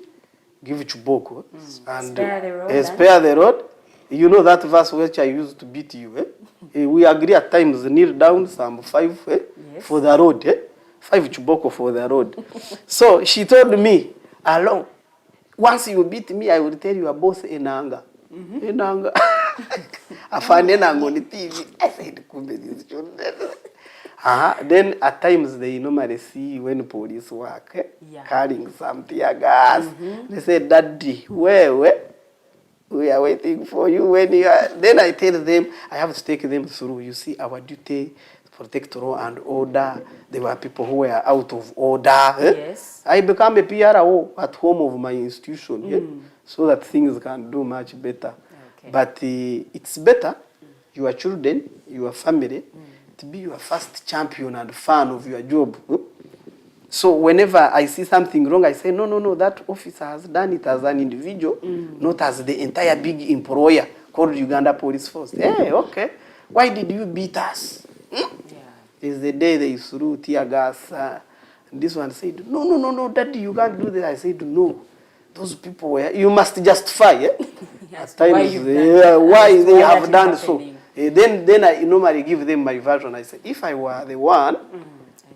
chuboko. And spare the road. Spare the road. You know that verse which I used to beat you. We agree at times, kneel down, some 5 for the road. 5 chuboko for the road. So she told me, along, once you beat me, I will tell you are both in anger. In anger. I find enanga on the TV. I said, these children. Then at times they normally see when police work, carrying some tear gas. They say, Daddy, where? we are waiting for you when you are. Then I tell them, I have to take them through. You see, our duty to protect law and order. There were people who were out of order. Yes. I become a PRO at home of my institution, so that things can do much better. Okay. But it's better, your children, your family, to be your first champion and fan of your job. So whenever I see something wrong, I say, no, that officer has done it as an individual, not as the entire big employer called Uganda Police Force. Hey, okay. Why did you beat us? Yeah. It's the day they threw tear gas. And this one said, no, Daddy, you can't do that. I said, no. Those people were, you must justify, Yes, at times, why they have done so. Then I normally give them my version. I say, if I were the one,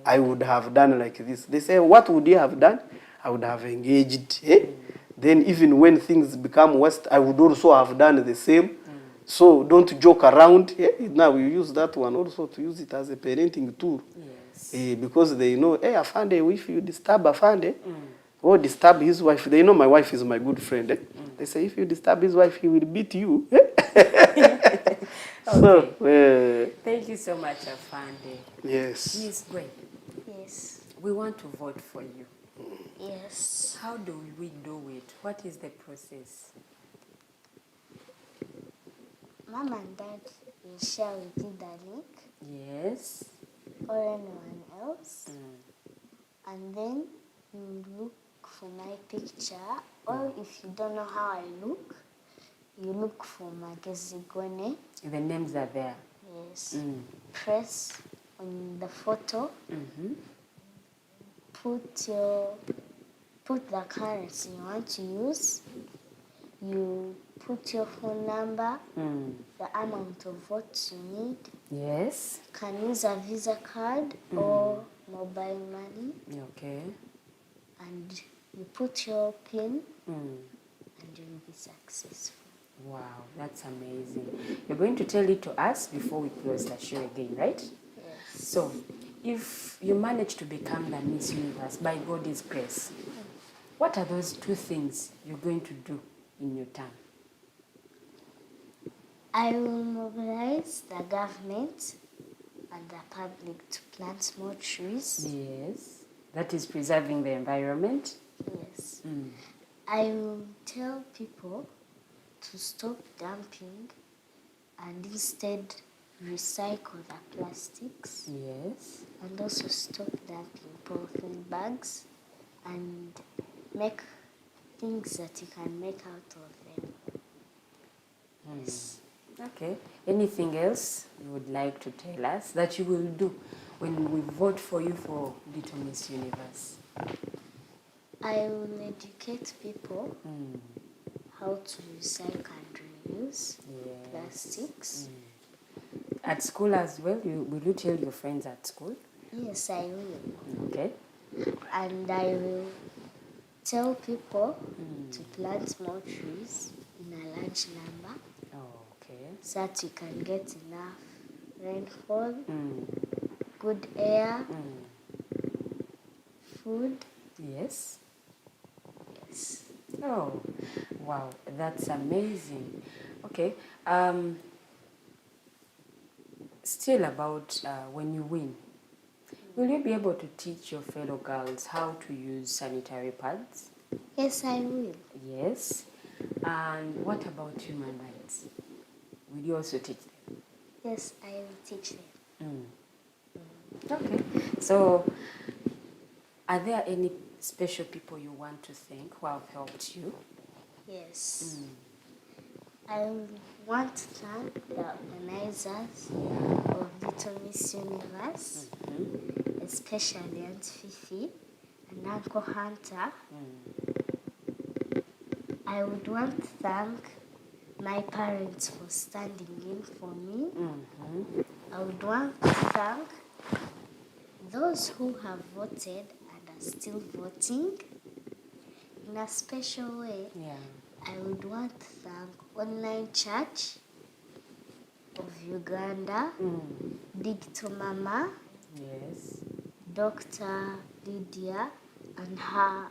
I would have done like this. They say, what would you have done? I would have engaged. Then even when things become worse, I would also have done the same. So don't joke around. Now we use that one also to use it as a parenting tool. Yes. Because they know, hey, Afande, if you disturb Afande, or disturb his wife, they know my wife is my good friend. They say, if you disturb his wife, he will beat you. Okay. So, thank you so much, Afande. Yes. Miss Gwene. Yes. We want to vote for you. Yes. How do we do it? What is the process? Mom and Dad will share with you the link. Yes. Or anyone else. And then you look for my picture. Or if you don't know how I look, you look for Magezi Gwene. The names are there. Yes. Press on the photo. Put the currency you want to use. You put your phone number, the amount of votes you need. Yes. You can use a Visa card or mobile money. Okay. And you put your PIN and you'll be successful. Wow, that's amazing. You're going to tell it to us before we close the show again, right? Yes. So, if you manage to become the Miss Universe by God's grace, what are those 2 things you're going to do in your time? I will mobilize the government and the public to plant more trees. Yes. That is preserving the environment. Yes. I will tell people to stop dumping and instead recycle the plastics. Yes. And also stop dumping polythene bags and make things that you can make out of them. Yes. Okay. Anything else you would like to tell us that you will do when we vote for you for Little Miss Universe? I will educate people how to recycle and reuse plastics. At school as well? Will you tell your friends at school? Yes, I will. Okay. And I will tell people to plant more trees in a large number. Okay. So that you can get enough rainfall, good air, food. Yes. Yes. Oh, wow, that's amazing. Okay. Still about when you win, will you be able to teach your fellow girls how to use sanitary pads? Yes, I will. Yes. And what about human rights? Will you also teach them? Yes, I will teach them. Okay. So, are there any special people you want to thank who have helped you? Yes. I want to thank the organizers of Little Miss Universe, especially Aunt Fifi and Uncle Hunter. I would want to thank my parents for standing in for me. I would want to thank those who have voted and are still voting. In a special way, I would want to thank Online Church of Uganda, Digital Mama, Yes. Dr. Lydia and her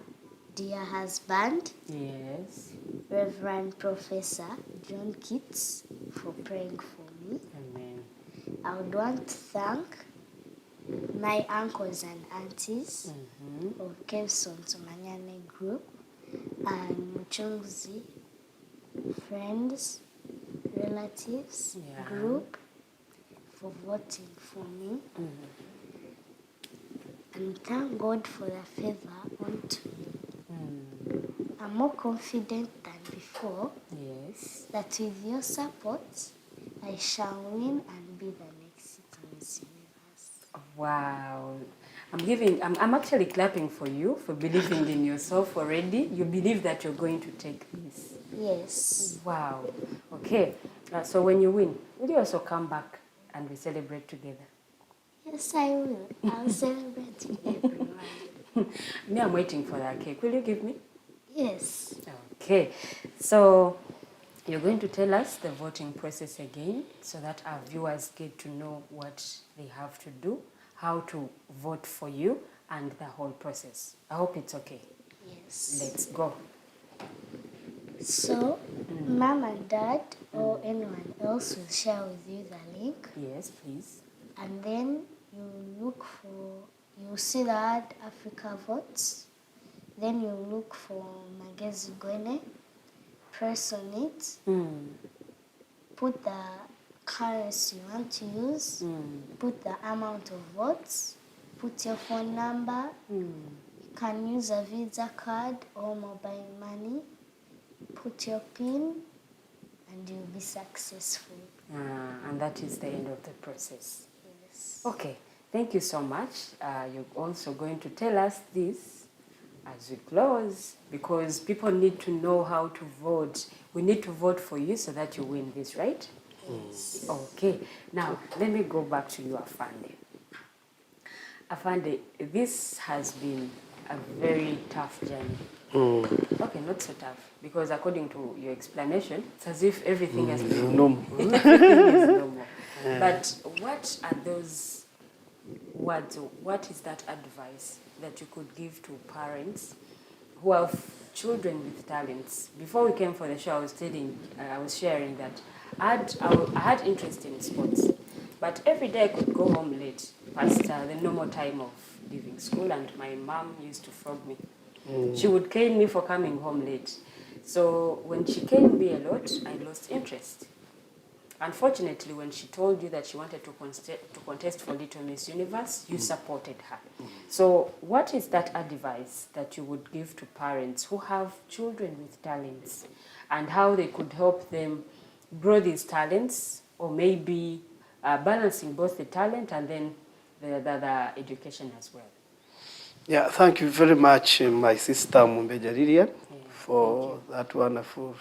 dear husband, Yes. Reverend Professor John Kitts, for praying for me. Amen. I would want to thank my uncles and aunties of Kevson Tumanyane group and Muchungzi friends, relatives group for voting for me. And thank God for the favor onto me. I'm more confident than before that with your support, I shall win and be the next Miss Universe. Wow. I'm actually clapping for you for believing in yourself already. You believe that you're going to take this. Yes. Wow. Okay. So when you win, will you also come back and we celebrate together? Yes, I will. I'll celebrate with everyone. Me, I'm waiting for that cake. Will you give me? Yes. Okay. So you're going to tell us the voting process again so that our viewers get to know what they have to do, how to vote for you, and the whole process. I hope it's okay. Yes. Let's go. So, Mom and Dad or anyone else will share with you the link. Yes, please. And then you see the word Africa votes. Then you look for Magezi Gwene, press on it, put the currency you want to use, put the amount of votes, put your phone number. You can use a Visa card or mobile money, put your PIN, and you'll be successful. And that is the end of the process. Yes. Okay, thank you so much. You're also going to tell us this as we close, because people need to know how to vote. We need to vote for you so that you win this, right? Yes. Okay, now let me go back to you, Afande. Afande, this has been a very tough journey. Okay, not so tough, because according to your explanation, it's as if everything has been normal. Everything is normal. But what are those words, or what is that advice that you could give to parents who have children with talents? Before we came for the show, I was sharing that I had interest in sports, but every day I could go home late, past the normal time of leaving school, and my mom used to flog me. She would cane me for coming home late. So when she caned me a lot, I lost interest. Unfortunately, when she told you that she wanted to contest for Little Miss Universe, you supported her. So what is that advice that you would give to parents who have children with talents, and how they could help them grow these talents, or maybe balancing both the talent and then the education as well? Yeah, thank you very much, my sister Luwedde Lilian, for that wonderful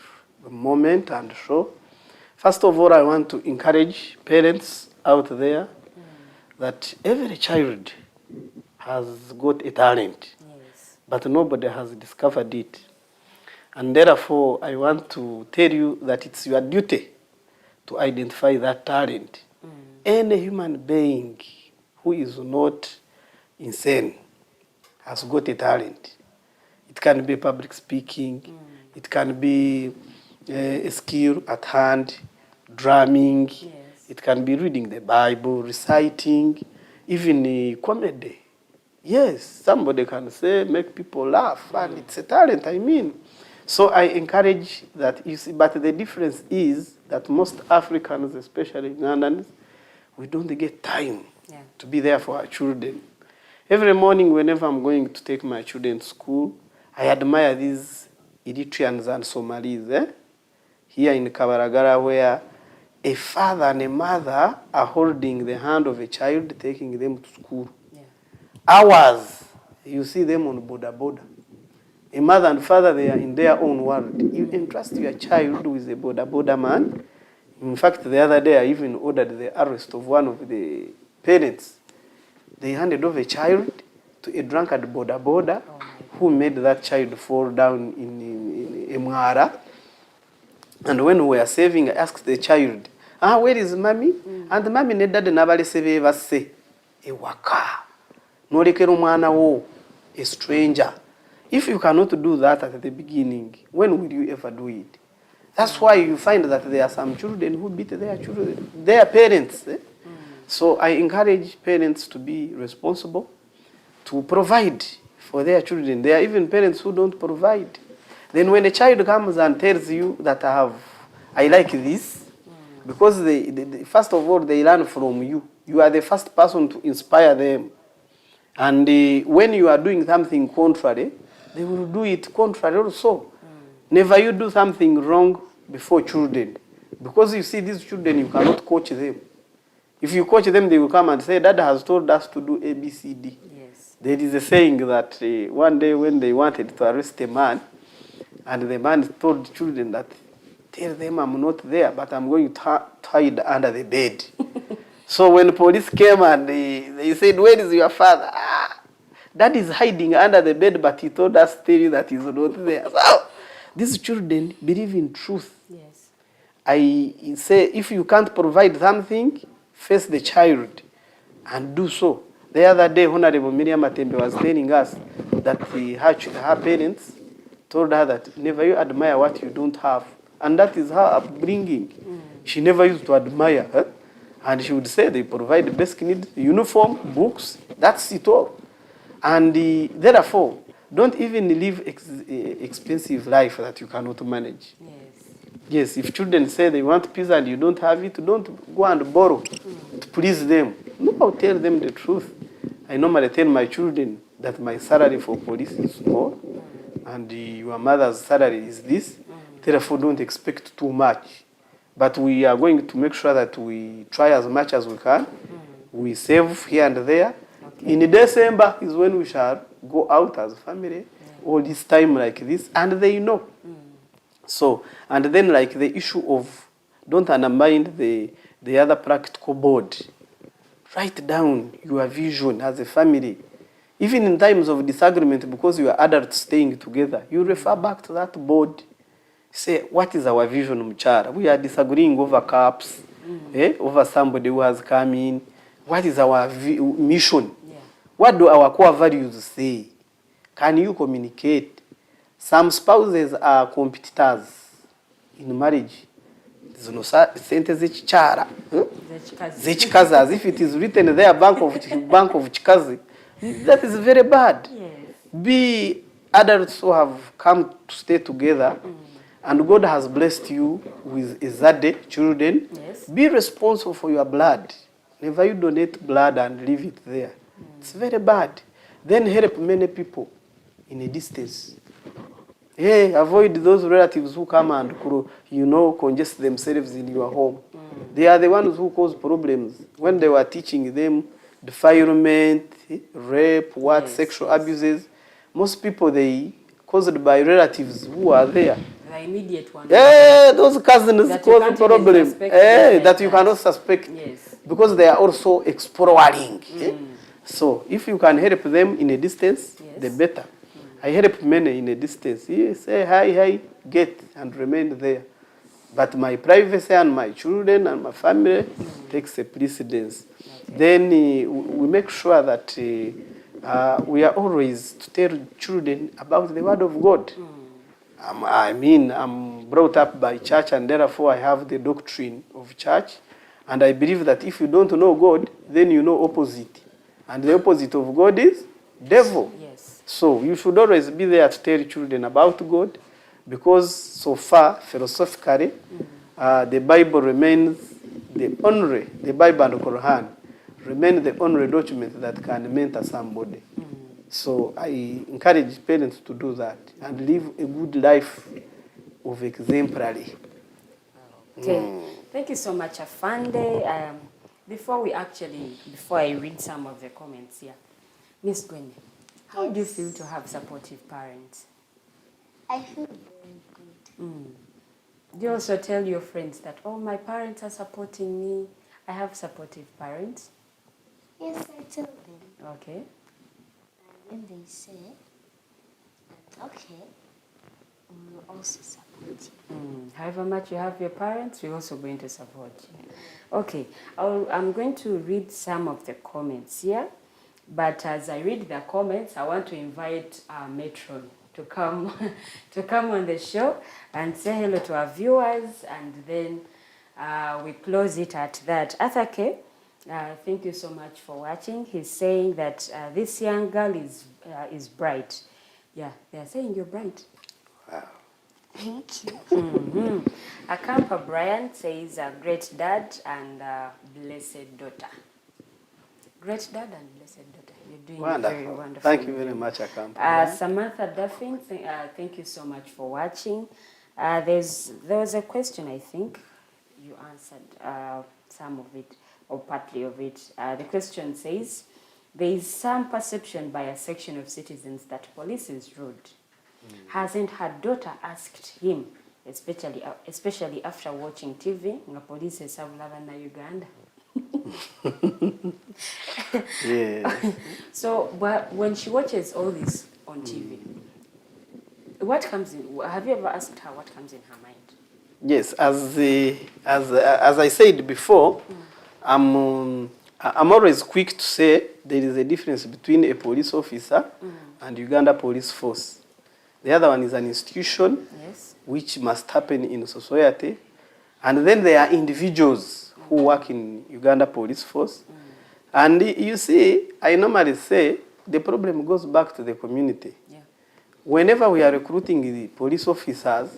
moment and show. First of all, I want to encourage parents out there that every child has got a talent, but nobody has discovered it. And therefore, I want to tell you that it's your duty to identify that talent. Any human being who is not insane has got a talent. It can be public speaking, it can be a skill at hand, drumming, it can be reading the Bible, reciting, even comedy. Yes, somebody can say, make people laugh, and it's a talent, I mean. So I encourage that, you see, but the difference is that most Africans, especially Ugandans, we don't get time to be there for our children. Every morning, whenever I'm going to take my children to school, I admire these Eritreans and Somalis, here in Kabaragara, where a father and a mother are holding the hand of a child, taking them to school. Hours, you see them on boda boda. A mother and father, they are in their own world. You entrust your child with a boda boda man. In fact, the other day, I even ordered the arrest of one of the parents. They handed over a child to a drunkard boda boda who made that child fall down in Mwara. And when we were saving, I asked the child, where is mommy? And the mommy and dad nabale sebe vase. Ewaka. Nolekero mwana wo, a stranger. If you cannot do that at the beginning, when will you ever do it? That's why you find that there are some children who beat their parents. So I encourage parents to be responsible, to provide for their children. There are even parents who don't provide. Then when a child comes and tells you that I like this, because they first of all, they learn from you. You are the first person to inspire them. And when you are doing something contrary, they will do it contrary also. Never you do something wrong before children. Because you see, these children, you cannot coach them. If you coach them, they will come and say, Dad has told us to do A, B, C, D. Yes. There is a saying that one day when they wanted to arrest a man, and the man told children that, tell them I'm not there, but I'm going to hide under the bed. So when police came and they said, where is your father? Dad is hiding under the bed, but he told us, tell you that he's not there. So these children believe in truth. Yes. I say, if you can't provide something, face the child and do so. The other day, Honorable Miriam Matembe was telling us that her parents told her that never you admire what you don't have. And that is her upbringing. She never used to admire her. And she would say they provide basic needs, uniform, books, that's it all. And therefore, don't even live expensive life that you cannot manage. Yes, if children say they want pizza and you don't have it, don't go and borrow to please them. No, tell them the truth. I normally tell my children that my salary for police is small and your mother's salary is this. Therefore, don't expect too much. But we are going to make sure that we try as much as we can. We save here and there. Okay. In December is when we shall go out as a family, all this time like this, and they know. So, and then like the issue of don't undermine the other practical board. Write down your vision as a family. Even in times of disagreement, because you are adults staying together, you refer back to that board. Say, what is our vision, Mchara? We are disagreeing over cups, over somebody who has come in. What is our mission? Yeah. What do our core values say? Can you communicate? Some spouses are competitors in marriage. Zino sente z'ekikyala. Z'ekikazi, as if it is written there, bank of Chikazi. That is very bad. Yes. Be adults who have come to stay together. And God has blessed you with Izade children. Yes. Be responsible for your blood. Never you donate blood and leave it there. It's very bad. Then help many people in a distance. Hey, avoid those relatives who come and, congest themselves in your home. They are the ones who cause problems. When they were teaching them defilement, rape, sexual abuses, most people they caused by relatives who are there. The immediate one. Yeah, those cousins cause problems that you cannot suspect. Yes. Because they are also exploring. So if you can help them in a distance, the better. I help many in a distance. You say hi, get and remain there. But my privacy and my children and my family takes a precedence. Okay. Then we make sure that we are always to tell children about the word of God. I'm brought up by church and therefore I have the doctrine of church. And I believe that if you don't know God, then you know opposite. And the opposite of God is devil. Yes. So you should always be there to tell children about God, because so far, philosophically, the Bible remains the Bible and the Quran remain the only document that can mentor somebody. So I encourage parents to do that and live a good life of exemplary. Okay. Thank you so much, Afande. Before I read some of the comments here, Miss Gwene, how do you feel to have supportive parents? I feel very good. Do you also tell your friends that, oh, my parents are supporting me, I have supportive parents? Yes, I tell them. Okay. And when they say, okay, we will also support you. However much you have your parents, we're also going to support you. Okay, I'm going to read some of the comments here. But as I read the comments, I want to invite our matron to come to come on the show and say hello to our viewers, and then we close it at that. Athake, thank you so much for watching. He's saying that this young girl is bright. Yeah, they are saying you're bright. Wow. Thank you. Akampa Brian says great dad and blessed daughter. Great dad and blessed daughter. You're doing Wonderful. very wonderful. Thank you very much, Akampa. Samantha Duffin, thank you so much for watching. There was a question, I think you answered some of it, or partly of it. The question says, there is some perception by a section of citizens that police is rude. Hasn't her daughter asked him, especially after watching TV, nga police esabulaba na Uganda? Yeah. So, but when she watches all this on TV, what comes in? Have you ever asked her what comes in her mind? Yes, as I said before, I'm always quick to say there is a difference between a police officer and Uganda Police Force. The other one is an institution, Yes. which must happen in society, and then there are individuals who work in Uganda Police Force. And you see, I normally say the problem goes back to the community. Yeah. Whenever we are recruiting the police officers,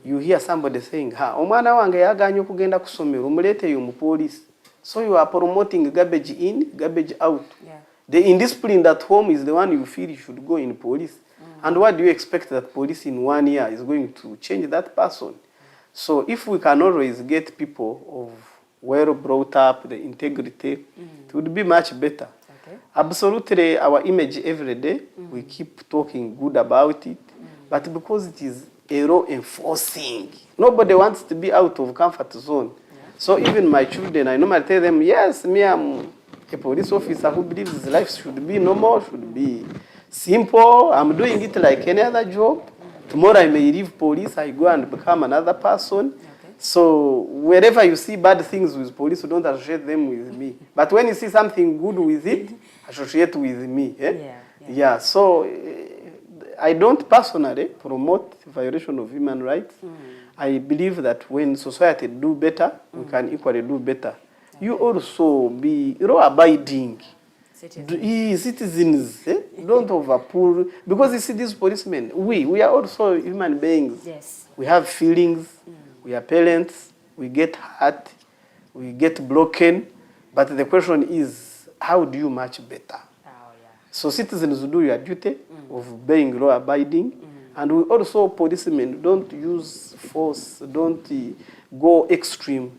you hear somebody saying, omwana wange yaganye kugenda kusomero, umulete mu police. So you are promoting garbage in, garbage out. Yeah. The indiscipline at home is the one you feel you should go in police. And what do you expect that police in 1 year is going to change that person? So if we can always get people of well brought up, the integrity, it would be much better. Okay. Absolutely, our image every day, we keep talking good about it, but because it is a law enforcing, nobody wants to be out of comfort zone. Yeah. So even my children, I normally tell them, yes, me, I'm a police officer who believes his life should be normal, should be simple. I'm doing it like any other job. Tomorrow I may leave police, I go and become another person. Okay. So wherever you see bad things with police, don't associate them with me. But when you see something good with it, associate with me. Eh? Yeah. So I don't personally promote violation of human rights. I believe that when society do better, we can equally do better. Okay. You also be law-abiding. Citizens, don't overpull, because you see these policemen, we are also human beings. Yes. We have feelings, we are parents, we get hurt, we get broken, but the question is, how do you much better? Oh, yeah. So citizens do your duty of being law abiding, and we also policemen don't use force, don't go extreme,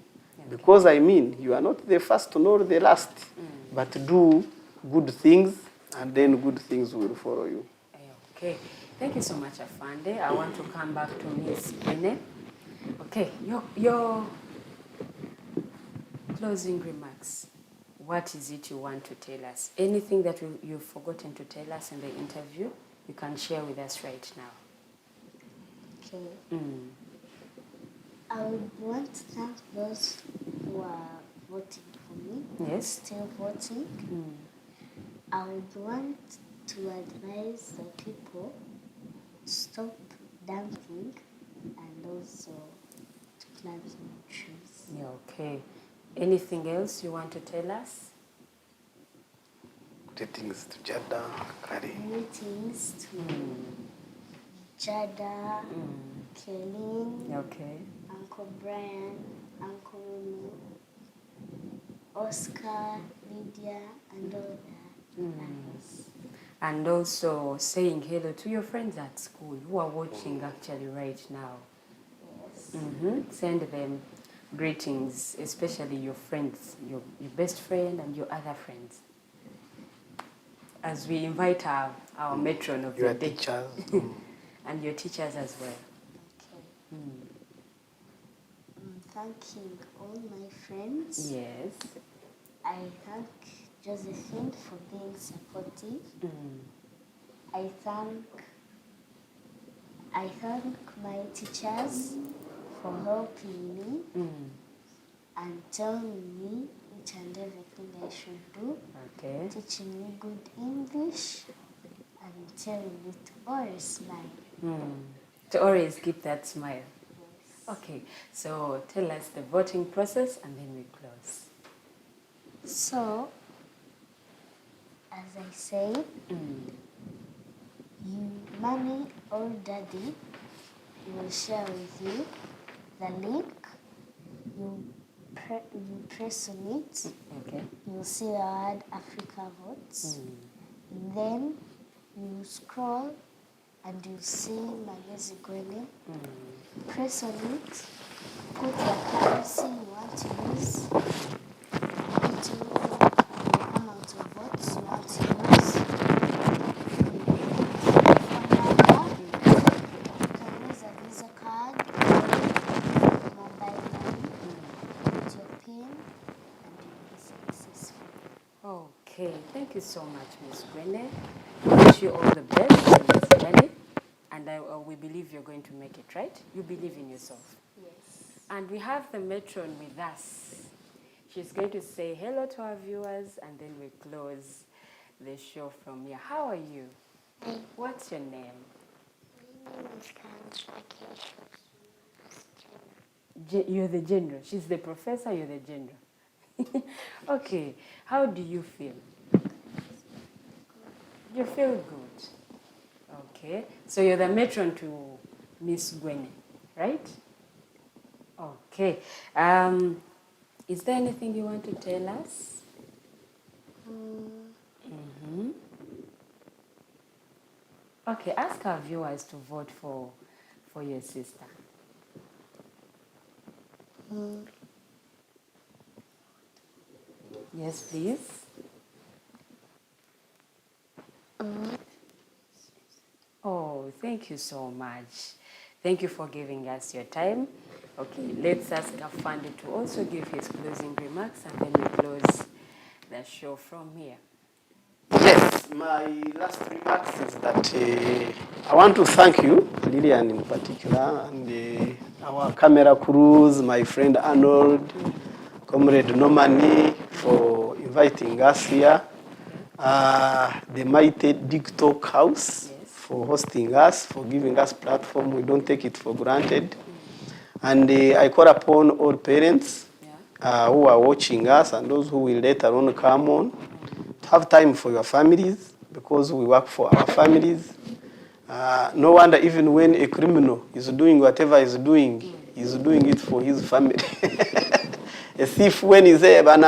because I mean, you are not the first nor the last, but do good things, and then good things will follow you. Okay, thank you so much, Afande. I want to come back to Ms. Gwene. Okay, your closing remarks. What is it you want to tell us? Anything that you've forgotten to tell us in the interview, you can share with us right now. Okay. I would want to thank those who are voting for me. Yes. Still voting. I would want to advise the people to stop dumping and also to plant more trees. Yeah, okay. Anything else you want to tell us? Greetings to Jada, Kari. Greetings to Jada, Kelly, Okay. Uncle Brian, Uncle Lulu, Oscar, Lydia, and all that. And also saying hello to your friends at school who are watching actually right now. Yes. Send them greetings, especially your friends, your best friend and your other friends. As we invite our matron of your the day. teachers. And your teachers as well. Okay. Thanking all my friends. Yes. I thank Josephine for being supportive. I thank my teachers for helping me and telling me each and everything I should do. Okay. Teaching me good English and telling me to always smile. To always keep that smile. Okay, so tell us the voting process and then we close. So, as I said, you, mommy or daddy, will share with you the link. You press on it. Okay. You'll see the word Africa Votes. Then you scroll and you see Magezi Gwene. Press on it. Put the currency you want to use. Put in the amount of votes you want to use. You can use a Visa card or mobile money. Put your PIN and you'll be successful. Okay, thank you so much, Ms. Gwene. I wish you all the best in this journey, and we believe you're going to make it, right? You believe in yourself. Yes. And we have the matron with us. She's going to say hello to our viewers, and then we close the show from here. How are you? Hi. What's your name? My name is You're the general. She's the professor, you're the general. Okay, how do you feel? You feel good. Okay, so you're the matron to Miss Gwene, right? Okay. Is there anything you want to tell us? Okay, ask our viewers to vote for your sister. Yes, please. Oh, thank you so much. Thank you for giving us your time. Okay, let's ask Afande to also give his closing remarks, and then we close the show from here. Yes, my last remarks is that I want to thank you, Lilian in particular, and our camera crews, my friend Arnold, Comrade Nomani, for inviting us here. The mighty Digitalk house for hosting us, for giving us platform. We don't take it for granted. And I call upon all parents who are watching us and those who will later on come on to have time for your families, because we work for our families. No wonder even when a criminal is doing whatever he's doing it for his family. A thief, when he's there, when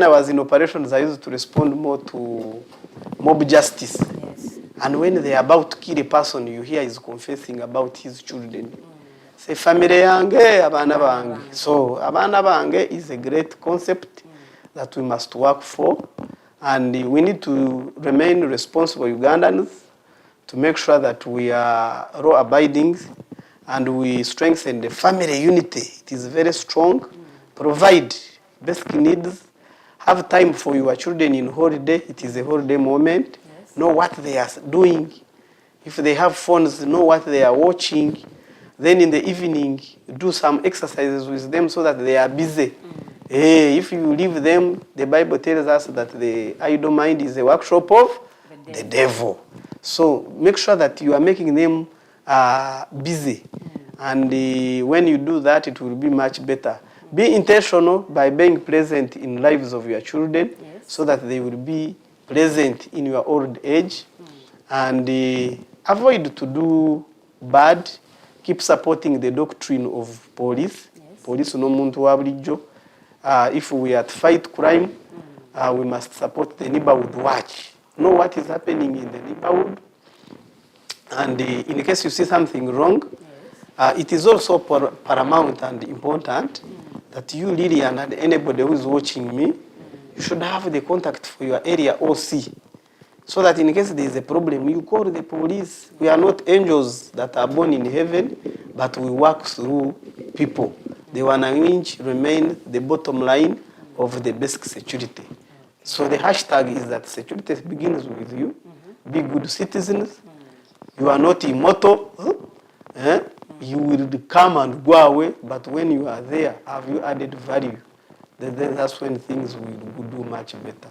I was in operations, I used to respond more to mob justice. Yes. And when they are about to kill a person, you hear he's confessing about his children. Say, family yange, abana bange. So, abana bange is a great concept that we must work for. And we need to remain responsible Ugandans to make sure that we are law-abiding and we strengthen the family unity. It is very strong. Provide basic needs. Have time for your children in holiday. It is a holiday moment. Yes. Know what they are doing. If they have phones, know what they are watching. Then in the evening, do some exercises with them so that they are busy. If you leave them, the Bible tells us that the idle mind is a workshop of the devil. So make sure that you are making them busy. And when you do that, it will be much better. Be intentional by being present in lives of your children, so that they will be present in your old age. And avoid to do bad. Keep supporting the doctrine of police. Police no muntu wa bulijjo. If we are to fight crime, we must support the neighborhood watch. Know what is happening in the neighborhood. And in case you see something wrong, it is also paramount and important that you, Lilian, and anybody who is watching me, you should have the contact for your area OC. So that in case there is a problem, you call the police. We are not angels that are born in heaven, but we work through people. The Wananchi remain the bottom line of the basic security. So the hashtag is that security begins with you. Be good citizens. You are not immortal. You will come and go away, but when you are there, have you added value? Then that's when things will do much better.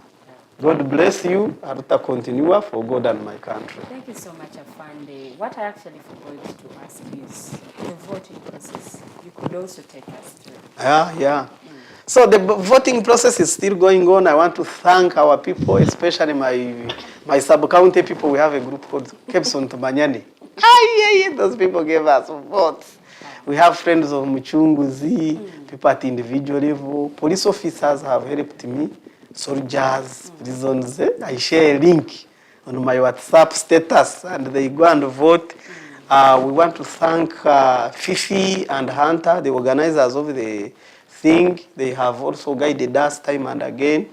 God bless you. Aruta continua for God and my country. Thank you so much, Afande. What I actually forgot to ask is the voting process. You could also take us through. Yeah. So the voting process is still going on. I want to thank our people, especially my sub-county people. We have a group called Kepson Tumanyani. Those people gave us votes. We have friends of Muchunguzi, people at individual level. Police officers have helped me. Soldiers, prisons. I share a link on my WhatsApp status and they go and vote. We want to thank Fifi and Hunter, the organizers of the thing. They have also guided us time and again.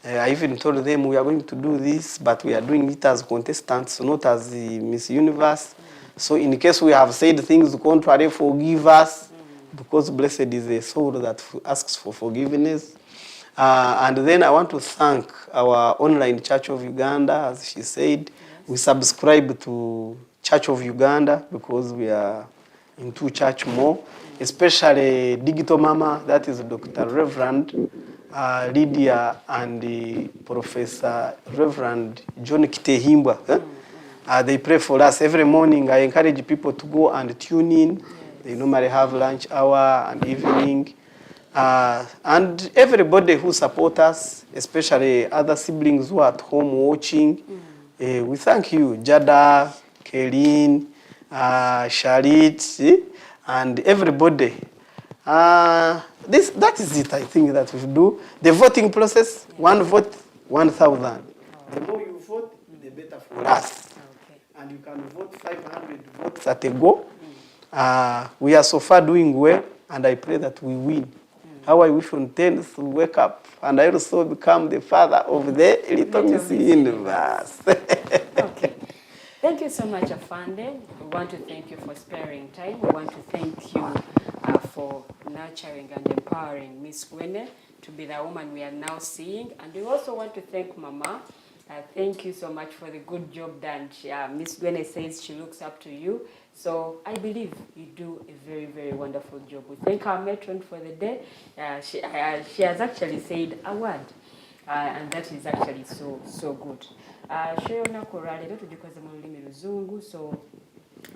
I even told them we are going to do this, but we are doing it as contestants, not as the Miss Universe. So in case we have said things contrary, forgive us, because blessed is the soul that asks for forgiveness. And then I want to thank our online Church of Uganda, as she said. We subscribe to Church of Uganda because we are into church more, especially Digital Mama, that is Dr. Reverend Lydia and the Professor Reverend John Kitehimbwa. They pray for us every morning. I encourage people to go and tune in. They normally have lunch hour and evening. And everybody who supports us, especially other siblings who are at home watching, we thank you, Jada, Kaylin, Sharit, and everybody. That is it, I think, that we do. The voting process, 1 vote, 1,000. The more you vote, the better for us. And you can vote 500 votes at a go. We are so far doing well, and I pray that we win. How I wish on 10th to wake up and I also become the father of the little Miss Universe. Okay. Thank you so much, Afande. We want to thank you for sparing time. We want to thank you for nurturing and empowering Miss Gwene to be the woman we are now seeing. And we also want to thank Mama. Thank you so much for the good job done. Miss Gwene says she looks up to you. So I believe you do a very, very wonderful job. We thank our matron for the day. She has actually said a word, and that is actually so good. Sheyona korale tujikoze mu lulimi luzungu, so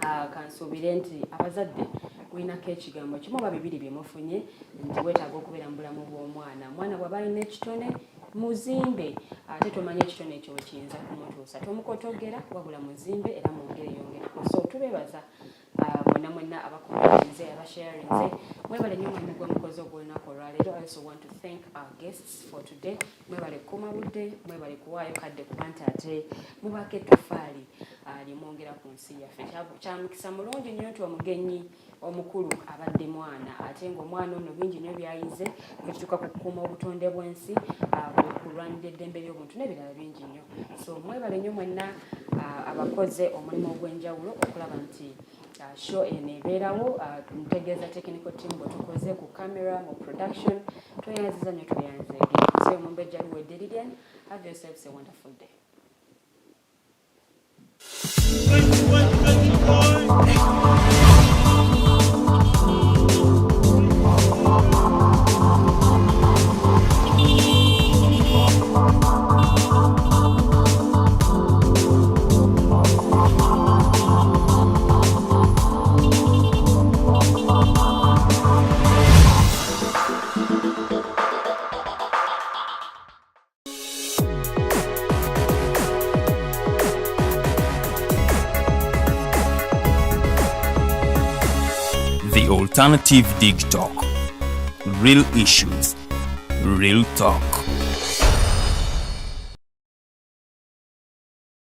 kansuubire nti abazadde kulinako ekigambo kimu oba bibiri bye mufunye nti weetaaga okubeera mu bulamu bw'omwana. Omwana bw'aba alina ekitone muzimbe, ate tomanya ekitone ekyo kiyinza kumutuusa. Tomukotogera wabula muzimbe era mwongere yongereko. So tubeebaza mwenna abakometinze, abasharinze. Mwebale nnyo mwembi gw'omukozi ogw'olunaku olwaleero. I also want to thank our guests for today. Mwebale kukuuma budde, mwebale kuwaayo kadde kuba nti ate mubaako ettofaali lyemwongera ku nsi yaffe. Kya mukisa mulungi nnyo nti omugenyi omukulu abadde mwana, ate ng'omwana ono bingi nnyo byayize bwekituuka ku kukuuma obutonde bw'ensi, kulwanirira eddembe ly'obuntu n'ebirala bingi nnyo. So mwebale nnyo mwenna abakoze omulimu ogw'enjawulo okulaba nti show eno ebeerawo. Ntegeeza technical team bwe tukoze ku camera, mu production. Tweyanziza nnyo, tweyanze. So Princess Luwedde Lilian, have yourselves a wonderful day. The Alternative Digitalk. Real issues, real talk.